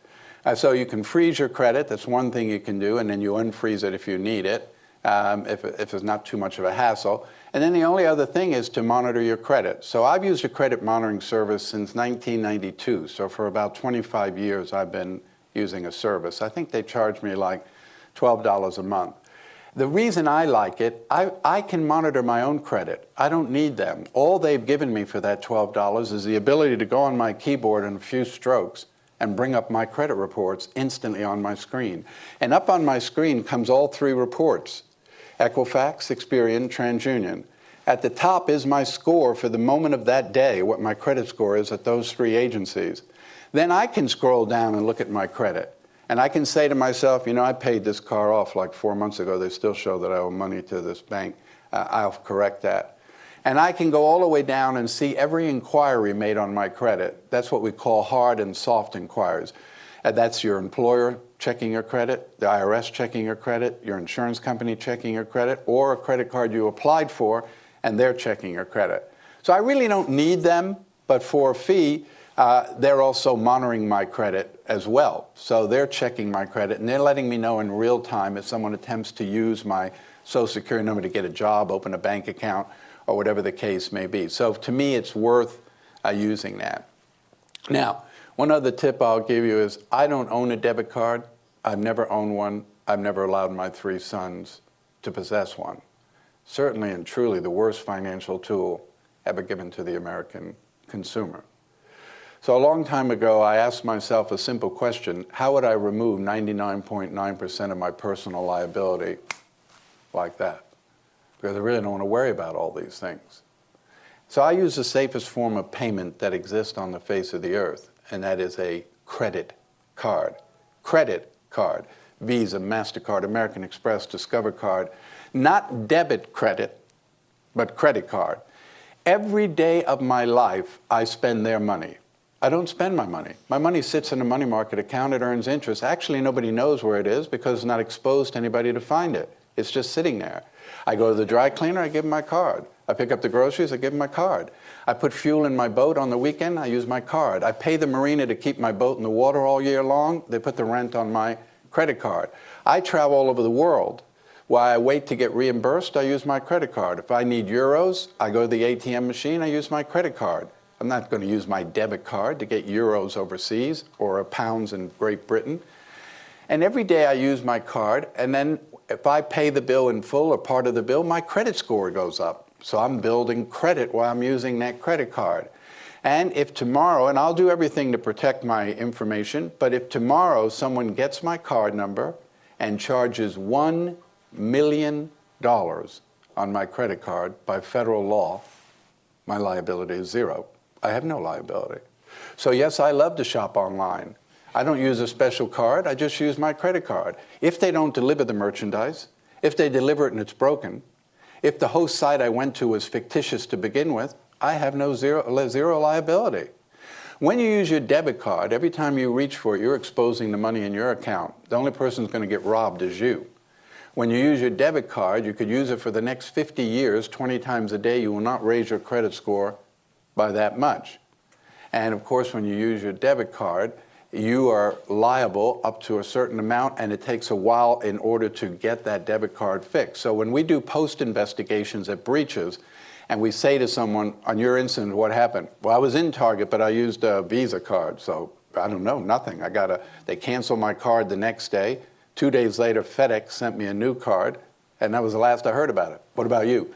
So you can freeze your credit. That's one thing you can do, and then you unfreeze it if you need it, if it's not too much of a hassle. And then the only other thing is to monitor your credit. So I've used a credit monitoring service since 1992. So for about 25 years, I've been using a service. I think they charge me like $12 a month. The reason I like it, I can monitor my own credit. I don't need them. All they've given me for that $12 is the ability to go on my keyboard in a few strokes and bring up my credit reports instantly on my screen. And up on my screen comes all three reports: Equifax, Experian, TransUnion. At the top is my score for the moment of that day, what my credit score is at those three agencies. Then I can scroll down and look at my credit. And I can say to myself, you know, I paid this car off like 4 months ago. They still show that I owe money to this bank. I'll correct that. And I can go all the way down and see every inquiry made on my credit. That's what we call hard and soft inquiries. That's your employer checking your credit, the IRS checking your credit, your insurance company checking your credit, or a credit card you applied for, and they're checking your credit. So I really don't need them, but for a fee, they're also monitoring my credit as well. So they're checking my credit, and they're letting me know in real time if someone attempts to use my Social Security number to get a job, open a bank account, or whatever the case may be. So to me, it's worth using that. Now, one other tip I'll give you is I don't own a debit card. I've never owned one. I've never allowed my 3 sons to possess one. Certainly and truly the worst financial tool ever given to the American consumer. So a long time ago, I asked myself a simple question: how would I remove 99.9% of my personal liability like that? Because I really don't want to worry about all these things. So I use the safest form of payment that exists on the face of the earth, and that is a credit card. Credit card. Visa, MasterCard, American Express, Discover Card. Not debit credit, but credit card. Every day of my life, I spend their money. I don't spend my money. My money sits in a money market account. It earns interest. Actually, nobody knows where it is because it's not exposed to anybody to find it. It's just sitting there. I go to the dry cleaner, I give them my card. I pick up the groceries, I give them my card. I put fuel in my boat on the weekend, I use my card. I pay the marina to keep my boat in the water all year long. They put the rent on my credit card. I travel all over the world. While I wait to get reimbursed, I use my credit card. If I need euros, I go to the ATM machine, I use my credit card. I'm not going to use my debit card to get euros overseas or pounds in Great Britain. And every day I use my card, and then if I pay the bill in full or part of the bill, my credit score goes up. So I'm building credit while I'm using that credit card. And if tomorrow, and I'll do everything to protect my information, but if tomorrow someone gets my card number and charges $1 million on my credit card by federal law, my liability is zero. I have no liability. So yes, I love to shop online. I don't use a special card, I just use my credit card. If they don't deliver the merchandise, if they deliver it and it's broken, if the host site I went to was fictitious to begin with, I have zero liability. When you use your debit card, every time you reach for it, you're exposing the money in your account. The only person who's going to get robbed is you. When you use your debit card, you could use it for the next 50 years, 20 times a day. You will not raise your credit score by that much. And of course, when you use your debit card, you are liable up to a certain amount, and it takes a while in order to get that debit card fixed. So when we do post investigations at breaches, and we say to someone, on your incident, what happened? Well, I was in Target, but I used a Visa card, so I don't know, nothing. They canceled my card the next day. 2 days later, FedEx sent me a new card, and that was the last I heard about it. What about you?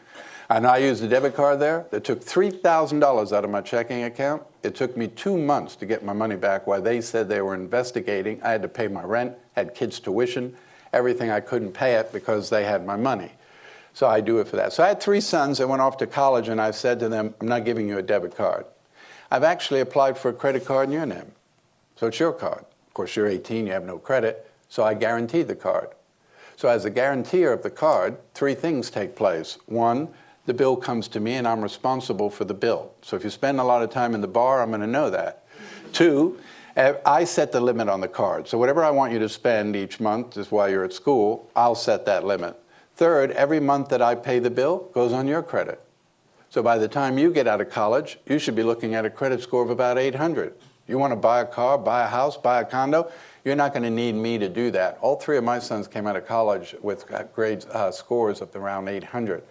And I used a debit card there that took $3,000 out of my checking account. It took me 2 months to get my money back while they said they were investigating. I had to pay my rent, had kids' tuition, everything. I couldn't pay it because they had my money. So I do it for that. So I had 3 sons that went off to college, and I said to them, I'm not giving you a debit card. I've actually applied for a credit card in your name. So it's your card. Of course, you're 18, you have no credit, so I guaranteed the card. So as a guarantor of the card, 3 things take place. 1, the bill comes to me, and I'm responsible for the bill. So if you spend a lot of time in the bar, I'm going to know that. 2, I set the limit on the card. So whatever I want you to spend each month is while you're at school, I'll set that limit. 3rd, every month that I pay the bill goes on your credit. So by the time you get out of college, you should be looking at a credit score of about 800. You want to buy a car, buy a house, buy a condo, you're not going to need me to do that. All 3 of my sons came out of college with scores of around 800.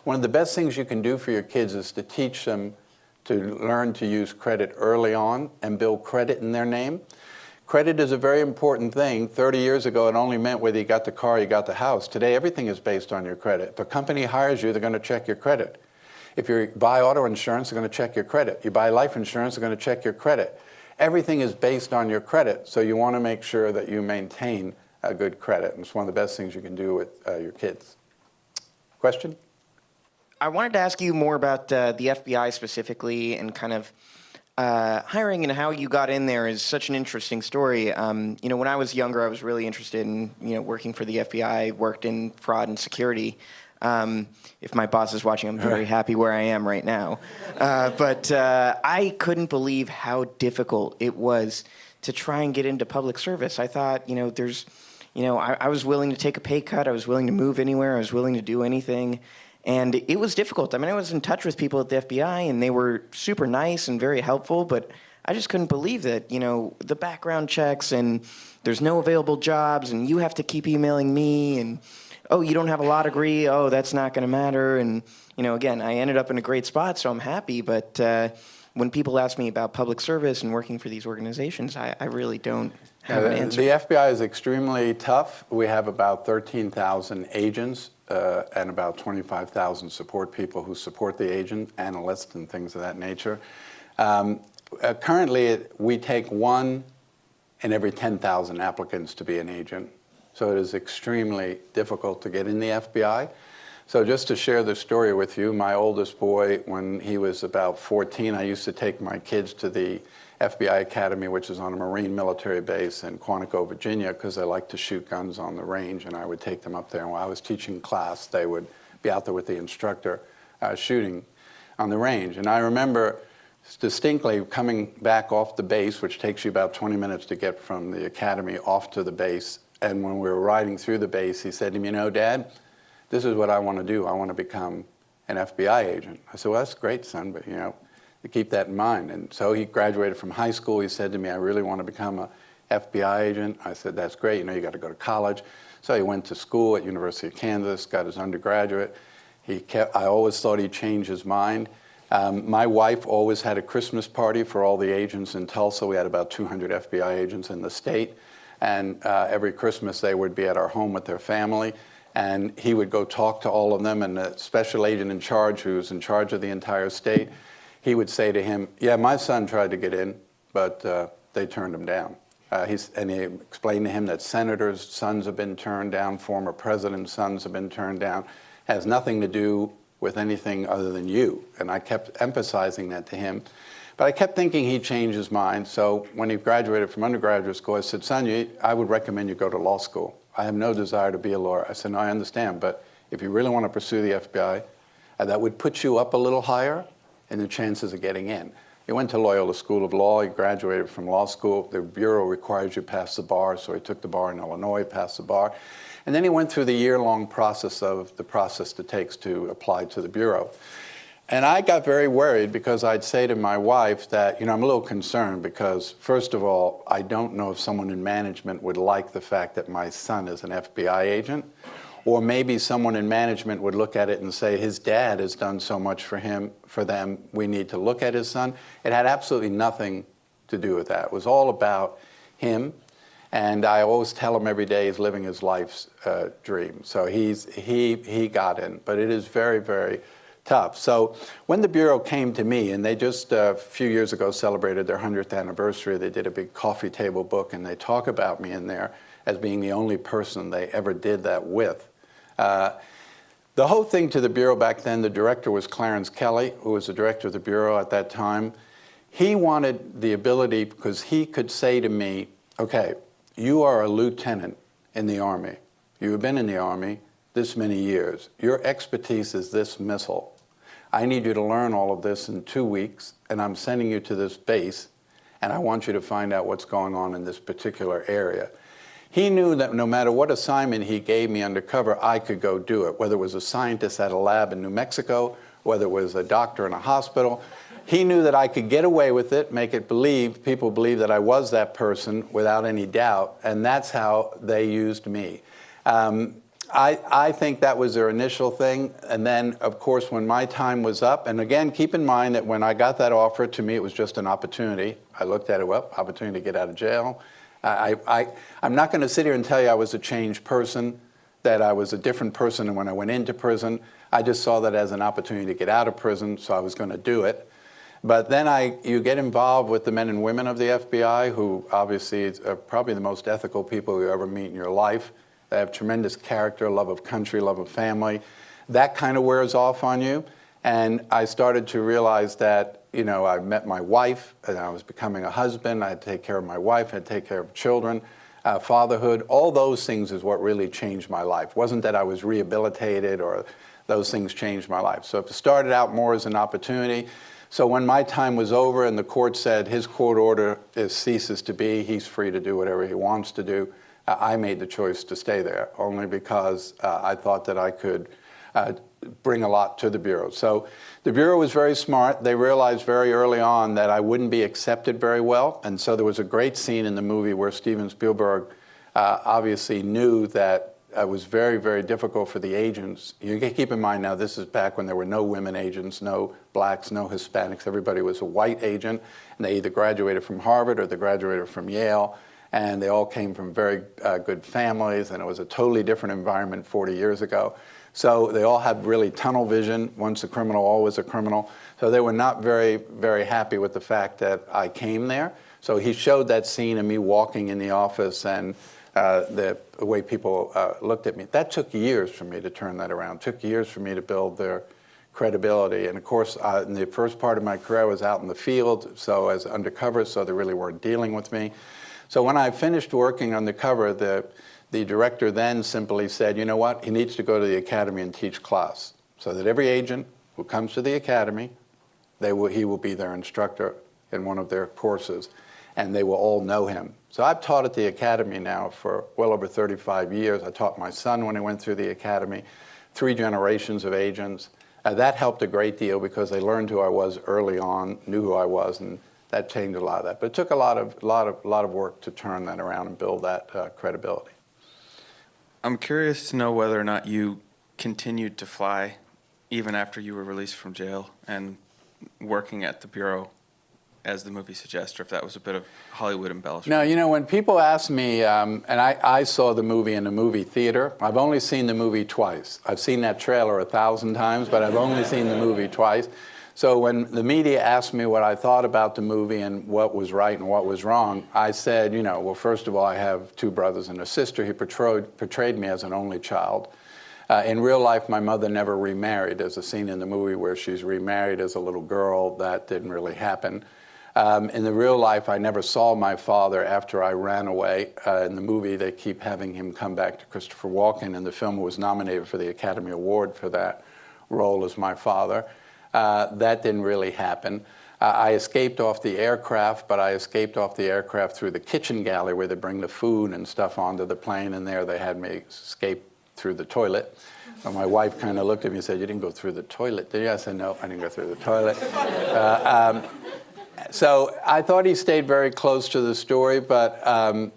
One of the best things you can do for your kids is to teach them to learn to use credit early on and build credit in their name. Credit is a very important thing. 30 years ago, it only meant whether you got the car or you got the house. Today, everything is based on your credit. If a company hires you, they're going to check your credit. If you buy auto insurance, they're going to check your credit. You buy life insurance, they're going to check your credit. Everything is based on your credit, so you want to make sure that you maintain a good credit. And it's one of the best things you can do with your kids. Question? I wanted to ask you more about the FBI specifically, and kind of hiring and how you got in there is such an interesting story. When I was younger, I was really interested in working for the FBI. Worked in fraud and security. If my boss is watching, I'm very happy where I am right now. But I couldn't believe how difficult it was to try and get into public service. I thought, I was willing to take a pay cut. I was willing to move anywhere. I was willing to do anything. And it was difficult. I mean, I was in touch with people at the FBI, and they were super nice and very helpful, but I just couldn't believe that, the background checks, and there's no available jobs, and you have to keep emailing me, and, oh, you don't have a law degree, oh, that's not going to matter. And, again, I ended up in a great spot, so I'm happy, but when people ask me about public service and working for these organizations, I really don't have an answer. The FBI is extremely tough. We have about 13,000 agents and about 25,000 support people who support the agent, analysts and things of that nature. Currently, we take 1 in every 10,000 applicants to be an agent. So it is extremely difficult to get in the FBI. So just to share the story with you, my oldest boy, when he was about 14, I used to take my kids to the FBI Academy, which is on a Marine military base in Quantico, Virginia, because they like to shoot guns on the range, and I would take them up there. And while I was teaching class, they would be out there with the instructor shooting on the range. And I remember distinctly coming back off the base, which takes you about 20 minutes to get from the academy off to the base. And when we were riding through the base, he said to me, Dad, this is what I want to do. I want to become an FBI agent. I said, well, that's great, son, but, to keep that in mind. And so he graduated from high school. He said to me, I really want to become a FBI agent. I said, that's great. You got to go to college. So he went to school at University of Kansas, got his undergraduate. I always thought he'd change his mind. My wife always had a Christmas party for all the agents in Tulsa. We had about 200 FBI agents in the state. And every Christmas they would be at our home with their family. And he would go talk to all of them. And the special agent in charge, who's in charge of the entire state, he would say to him, yeah, my son tried to get in, but they turned him down. And he explained to him that senators' sons have been turned down, former presidents' sons have been turned down. Has nothing to do with anything other than you. And I kept emphasizing that to him. But I kept thinking he'd change his mind. So when he graduated from undergraduate school, I said, son, I would recommend you go to law school. I have no desire to be a lawyer. I said, no, I understand. But if you really want to pursue the FBI, that would put you up a little higher in the chances of getting in. He went to Loyola School of Law. He graduated from law school. The Bureau requires you pass the bar, so he took the bar in Illinois, passed the bar. And then he went through the year-long process of the process it takes to apply to the Bureau. And I got very worried because I'd say to my wife that, I'm a little concerned because, first of all, I don't know if someone in management would like the fact that my son is an FBI agent. Or maybe someone in management would look at it and say, his dad has done so much for them, we need to look at his son. It had absolutely nothing to do with that. It was all about him. And I always tell him every day he's living his life's dream. So he got in. But it is very, very tough. So when the Bureau came to me, and they just a few years ago celebrated their 100th anniversary, they did a big coffee table book, and they talk about me in there as being the only person they ever did that with. The whole thing to the Bureau back then, the director was Clarence Kelly, who was the director of the Bureau at that time. He wanted the ability, because he could say to me, okay, you are a lieutenant in the Army. You have been in the Army this many years. Your expertise is this missile. I need you to learn all of this in 2 weeks, and I'm sending you to this base, and I want you to find out what's going on in this particular area. He knew that no matter what assignment he gave me undercover, I could go do it, whether it was a scientist at a lab in New Mexico, whether it was a doctor in a hospital. He knew that I could get away with it, make it people believe that I was that person without any doubt, and that's how they used me. I think that was their initial thing, and then, of course, when my time was up, and again, keep in mind that when I got that offer, to me it was just an opportunity. I looked at it, well, opportunity to get out of jail. I'm not going to sit here and tell you I was a changed person, that I was a different person than when I went into prison. I just saw that as an opportunity to get out of prison, so I was going to do it. But then you get involved with the men and women of the FBI, who obviously are probably the most ethical people you ever meet in your life. They have tremendous character, love of country, love of family. That kind of wears off on you. And I started to realize that, I met my wife, and I was becoming a husband. I had to take care of my wife, I had to take care of children, fatherhood. All those things is what really changed my life. It wasn't that I was rehabilitated or those things changed my life. So it started out more as an opportunity. So when my time was over and the court said his court order ceases to be, he's free to do whatever he wants to do, I made the choice to stay there, only because I thought that I could bring a lot to the Bureau. So the Bureau was very smart. They realized very early on that I wouldn't be accepted very well. And so there was a great scene in the movie where Steven Spielberg obviously knew that it was very, very difficult for the agents. You can keep in mind now, this is back when there were no women agents, no blacks, no Hispanics. Everybody was a white agent, and they either graduated from Harvard or they graduated from Yale. And they all came from very good families, and it was a totally different environment 40 years ago. So they all had really tunnel vision. Once a criminal, always a criminal. So they were not very, very happy with the fact that I came there. So he showed that scene of me walking in the office and the way people looked at me. That took years for me to turn that around. It took years for me to build their credibility. And of course, in the first part of my career, I was out in the field, so as undercover, so they really weren't dealing with me. So when I finished working undercover, the director then simply said, you know what, he needs to go to the academy and teach class, so that every agent who comes to the academy, he will be their instructor in one of their courses, and they will all know him. So I've taught at the academy now for well over 35 years. I taught my son when he went through the academy, 3 generations of agents. That helped a great deal because they learned who I was early on, knew who I was, and that changed a lot of that. But it took a lot of work to turn that around and build that credibility. I'm curious to know whether or not you continued to fly even after you were released from jail and working at the Bureau, as the movie suggests, or if that was a bit of Hollywood embellishment. Now, when people ask me, and I saw the movie in a movie theater, I've only seen the movie twice. I've seen that trailer 1,000 times, but I've only seen the movie twice. So when the media asked me what I thought about the movie and what was right and what was wrong, I said, well, first of all, I have 2 brothers and a sister. He portrayed me as an only child. In real life, my mother never remarried. There's a scene in the movie where she's remarried as a little girl. That didn't really happen. In the real life, I never saw my father after I ran away. In the movie, they keep having him come back to Christopher Walken. In the film, was nominated for the Academy Award for that role as my father. That didn't really happen. I escaped off the aircraft, but I escaped off the aircraft through the kitchen galley where they bring the food and stuff onto the plane, and there they had me escape through the toilet. So my wife kind of looked at me and said, "You didn't go through the toilet, did you?" I said, "No, I didn't go through the toilet." So I thought he stayed very close to the story, but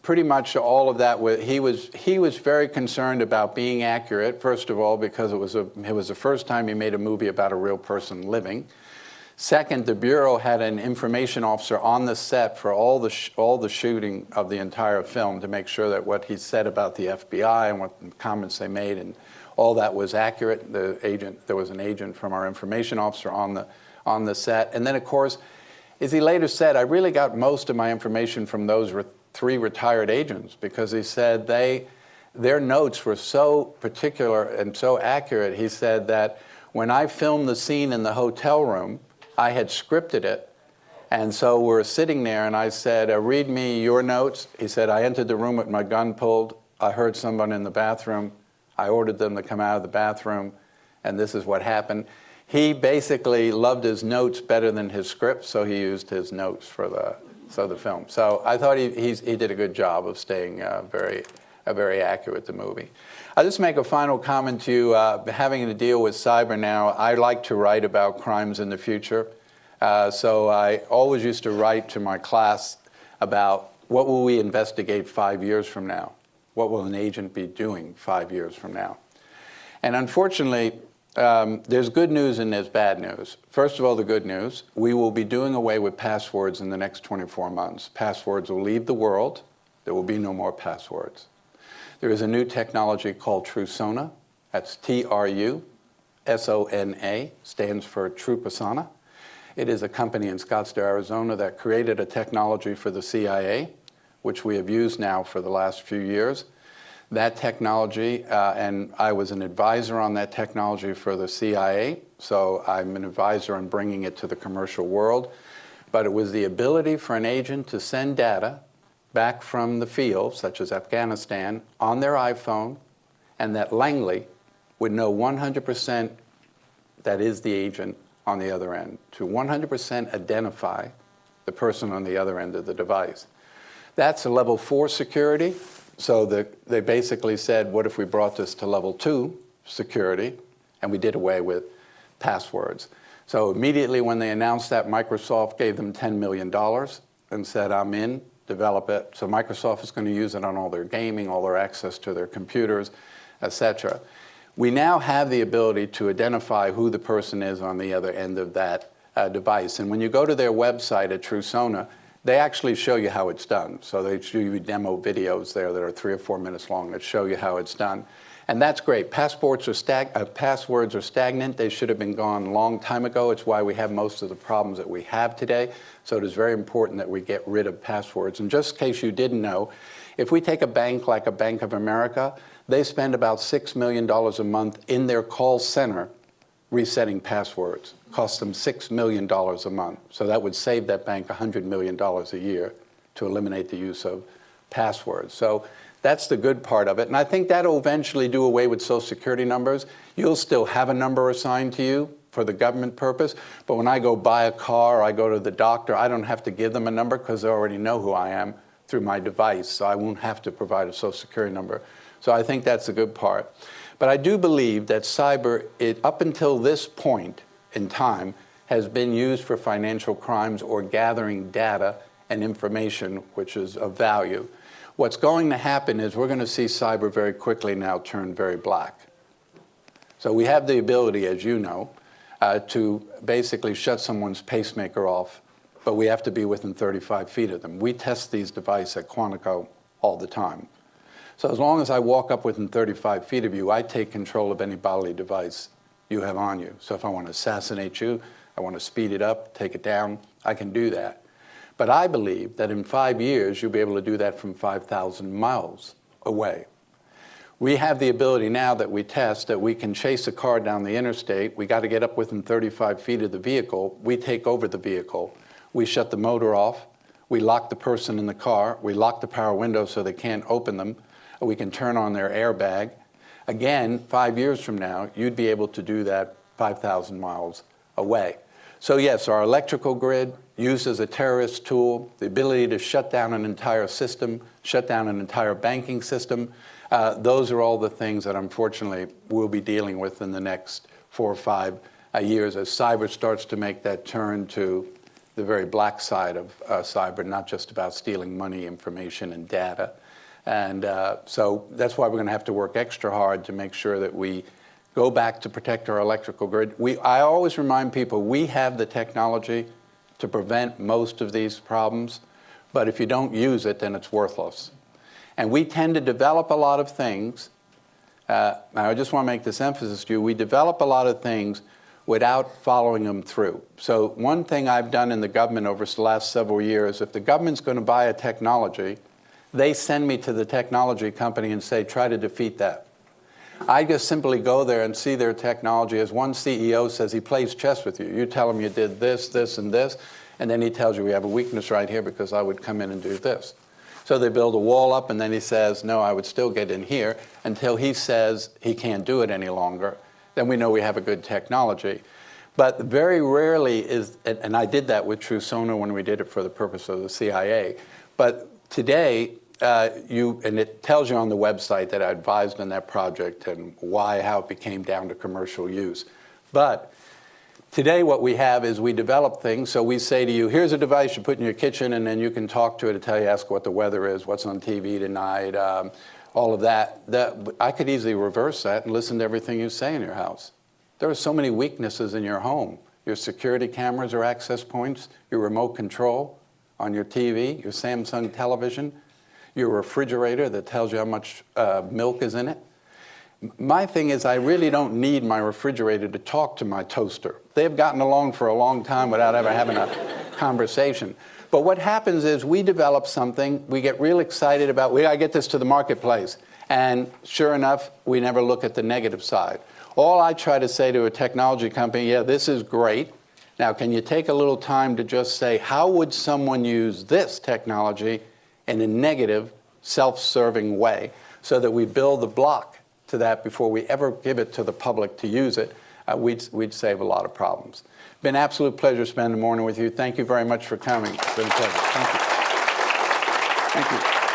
pretty much all of that, he was very concerned about being accurate, first of all, because it was the first time he made a movie about a real person living. Second, the Bureau had an information officer on the set for all the shooting of the entire film to make sure that what he said about the FBI and what comments they made and all that was accurate. There was an agent from our information officer on the set. And then, of course, as he later said, I really got most of my information from those 3 retired agents, because he said their notes were so particular and so accurate. He said that when I filmed the scene in the hotel room, I had scripted it, and so we're sitting there, and I said, "Read me your notes." He said, "I entered the room with my gun pulled. I heard someone in the bathroom. I ordered them to come out of the bathroom, and this is what happened." He basically loved his notes better than his script, so he used his notes for the film. So I thought he did a good job of staying very accurate with the movie. I'll just make a final comment to you. Having to deal with cyber now, I like to write about crimes in the future. So I always used to write to my class about what will we investigate 5 years from now? What will an agent be doing 5 years from now? And unfortunately, there's good news and there's bad news. First of all, the good news, we will be doing away with passwords in the next 24 months. Passwords will leave the world. There will be no more passwords. There is a new technology called TruSona. That's TruSona, stands for True Persona. It is a company in Scottsdale, Arizona that created a technology for the CIA, which we have used now for the last few years. That technology, and I was an advisor on that technology for the CIA, so I'm an advisor on bringing it to the commercial world. But it was the ability for an agent to send data back from the field, such as Afghanistan, on their iPhone, and that Langley would know 100% that is the agent on the other end, to 100% identify the person on the other end of the device. That's a level 4 security. So they basically said, what if we brought this to level 2 security, and we did away with passwords? So immediately when they announced that, Microsoft gave them $10 million and said, I'm in, develop it. So Microsoft is going to use it on all their gaming, all their access to their computers, etc. We now have the ability to identify who the person is on the other end of that device. And when you go to their website at TruSona, they actually show you how it's done. So they show you demo videos there that are 3 or 4 minutes long that show you how it's done. And that's great. Passwords are stagnant. They should have been gone a long time ago. It's why we have most of the problems that we have today. So it is very important that we get rid of passwords. And just in case you didn't know, if we take a bank like a Bank of America, they spend about $6 million a month in their call center resetting passwords. It costs them $6 million a month. So that would save that bank $100 million a year to eliminate the use of passwords. So that's the good part of it. And I think that'll eventually do away with Social Security numbers. You'll still have a number assigned to you for the government purpose. But when I go buy a car or I go to the doctor, I don't have to give them a number because they already know who I am through my device. So I won't have to provide a Social Security number. So I think that's a good part. But I do believe that cyber, up until this point in time, has been used for financial crimes or gathering data and information which is of value. What's going to happen is we're going to see cyber very quickly now turn very black. So we have the ability, as you know, to basically shut someone's pacemaker off, but we have to be within 35 feet of them. We test these devices at Quantico all the time. So as long as I walk up within 35 feet of you, I take control of any bodily device you have on you. So if I want to assassinate you, I want to speed it up, take it down, I can do that. But I believe that in 5 years, you'll be able to do that from 5,000 miles away. We have the ability now that we test that we can chase a car down the interstate. We got to get up within 35 feet of the vehicle. We take over the vehicle. We shut the motor off. We lock the person in the car. We lock the power windows so they can't open them. We can turn on their airbag. Again, 5 years from now, you'd be able to do that 5,000 miles away. So yes, our electrical grid, used as a terrorist tool, the ability to shut down an entire system, shut down an entire banking system, those are all the things that unfortunately we'll be dealing with in the next 4 or 5 years as cyber starts to make that turn to the very black side of cyber, not just about stealing money, information, and data. And so that's why we're going to have to work extra hard to make sure that we go back to protect our electrical grid. I always remind people we have the technology to prevent most of these problems, but if you don't use it, then it's worthless. And we tend to develop a lot of things. I just want to make this emphasis to you. We develop a lot of things without following them through. So one thing I've done in the government over the last several years, if the government's going to buy a technology, they send me to the technology company and say, try to defeat that. I just simply go there and see their technology. As one CEO says, he plays chess with you. You tell him you did this, this, and this, and then he tells you we have a weakness right here because I would come in and do this. So they build a wall up, and then he says, no, I would still get in here until he says he can't do it any longer. Then we know we have a good technology. But very rarely is, and I did that with TruSonar when we did it for the purpose of the CIA. But today, and it tells you on the website that I advised on that project and why, how it became down to commercial use. But today what we have is we develop things. So we say to you, here's a device you put in your kitchen, and then you can talk to it to tell you, ask what the weather is, what's on TV tonight, all of that. I could easily reverse that and listen to everything you say in your house. There are so many weaknesses in your home. Your security cameras are access points, your remote control on your TV, your Samsung television, your refrigerator that tells you how much milk is in it. My thing is I really don't need my refrigerator to talk to my toaster. They've gotten along for a long time without ever having a conversation. But what happens is we develop something, we get real excited about, we gotta get this to the marketplace. And sure enough, we never look at the negative side. All I try to say to a technology company, yeah, this is great. Now, can you take a little time to just say, how would someone use this technology in a negative, self-serving way so that we build the block to that before we ever give it to the public to use it? We'd save a lot of problems. Been an absolute pleasure spending the morning with you. Thank you very much for coming. It's been a pleasure. Thank you. Thank you.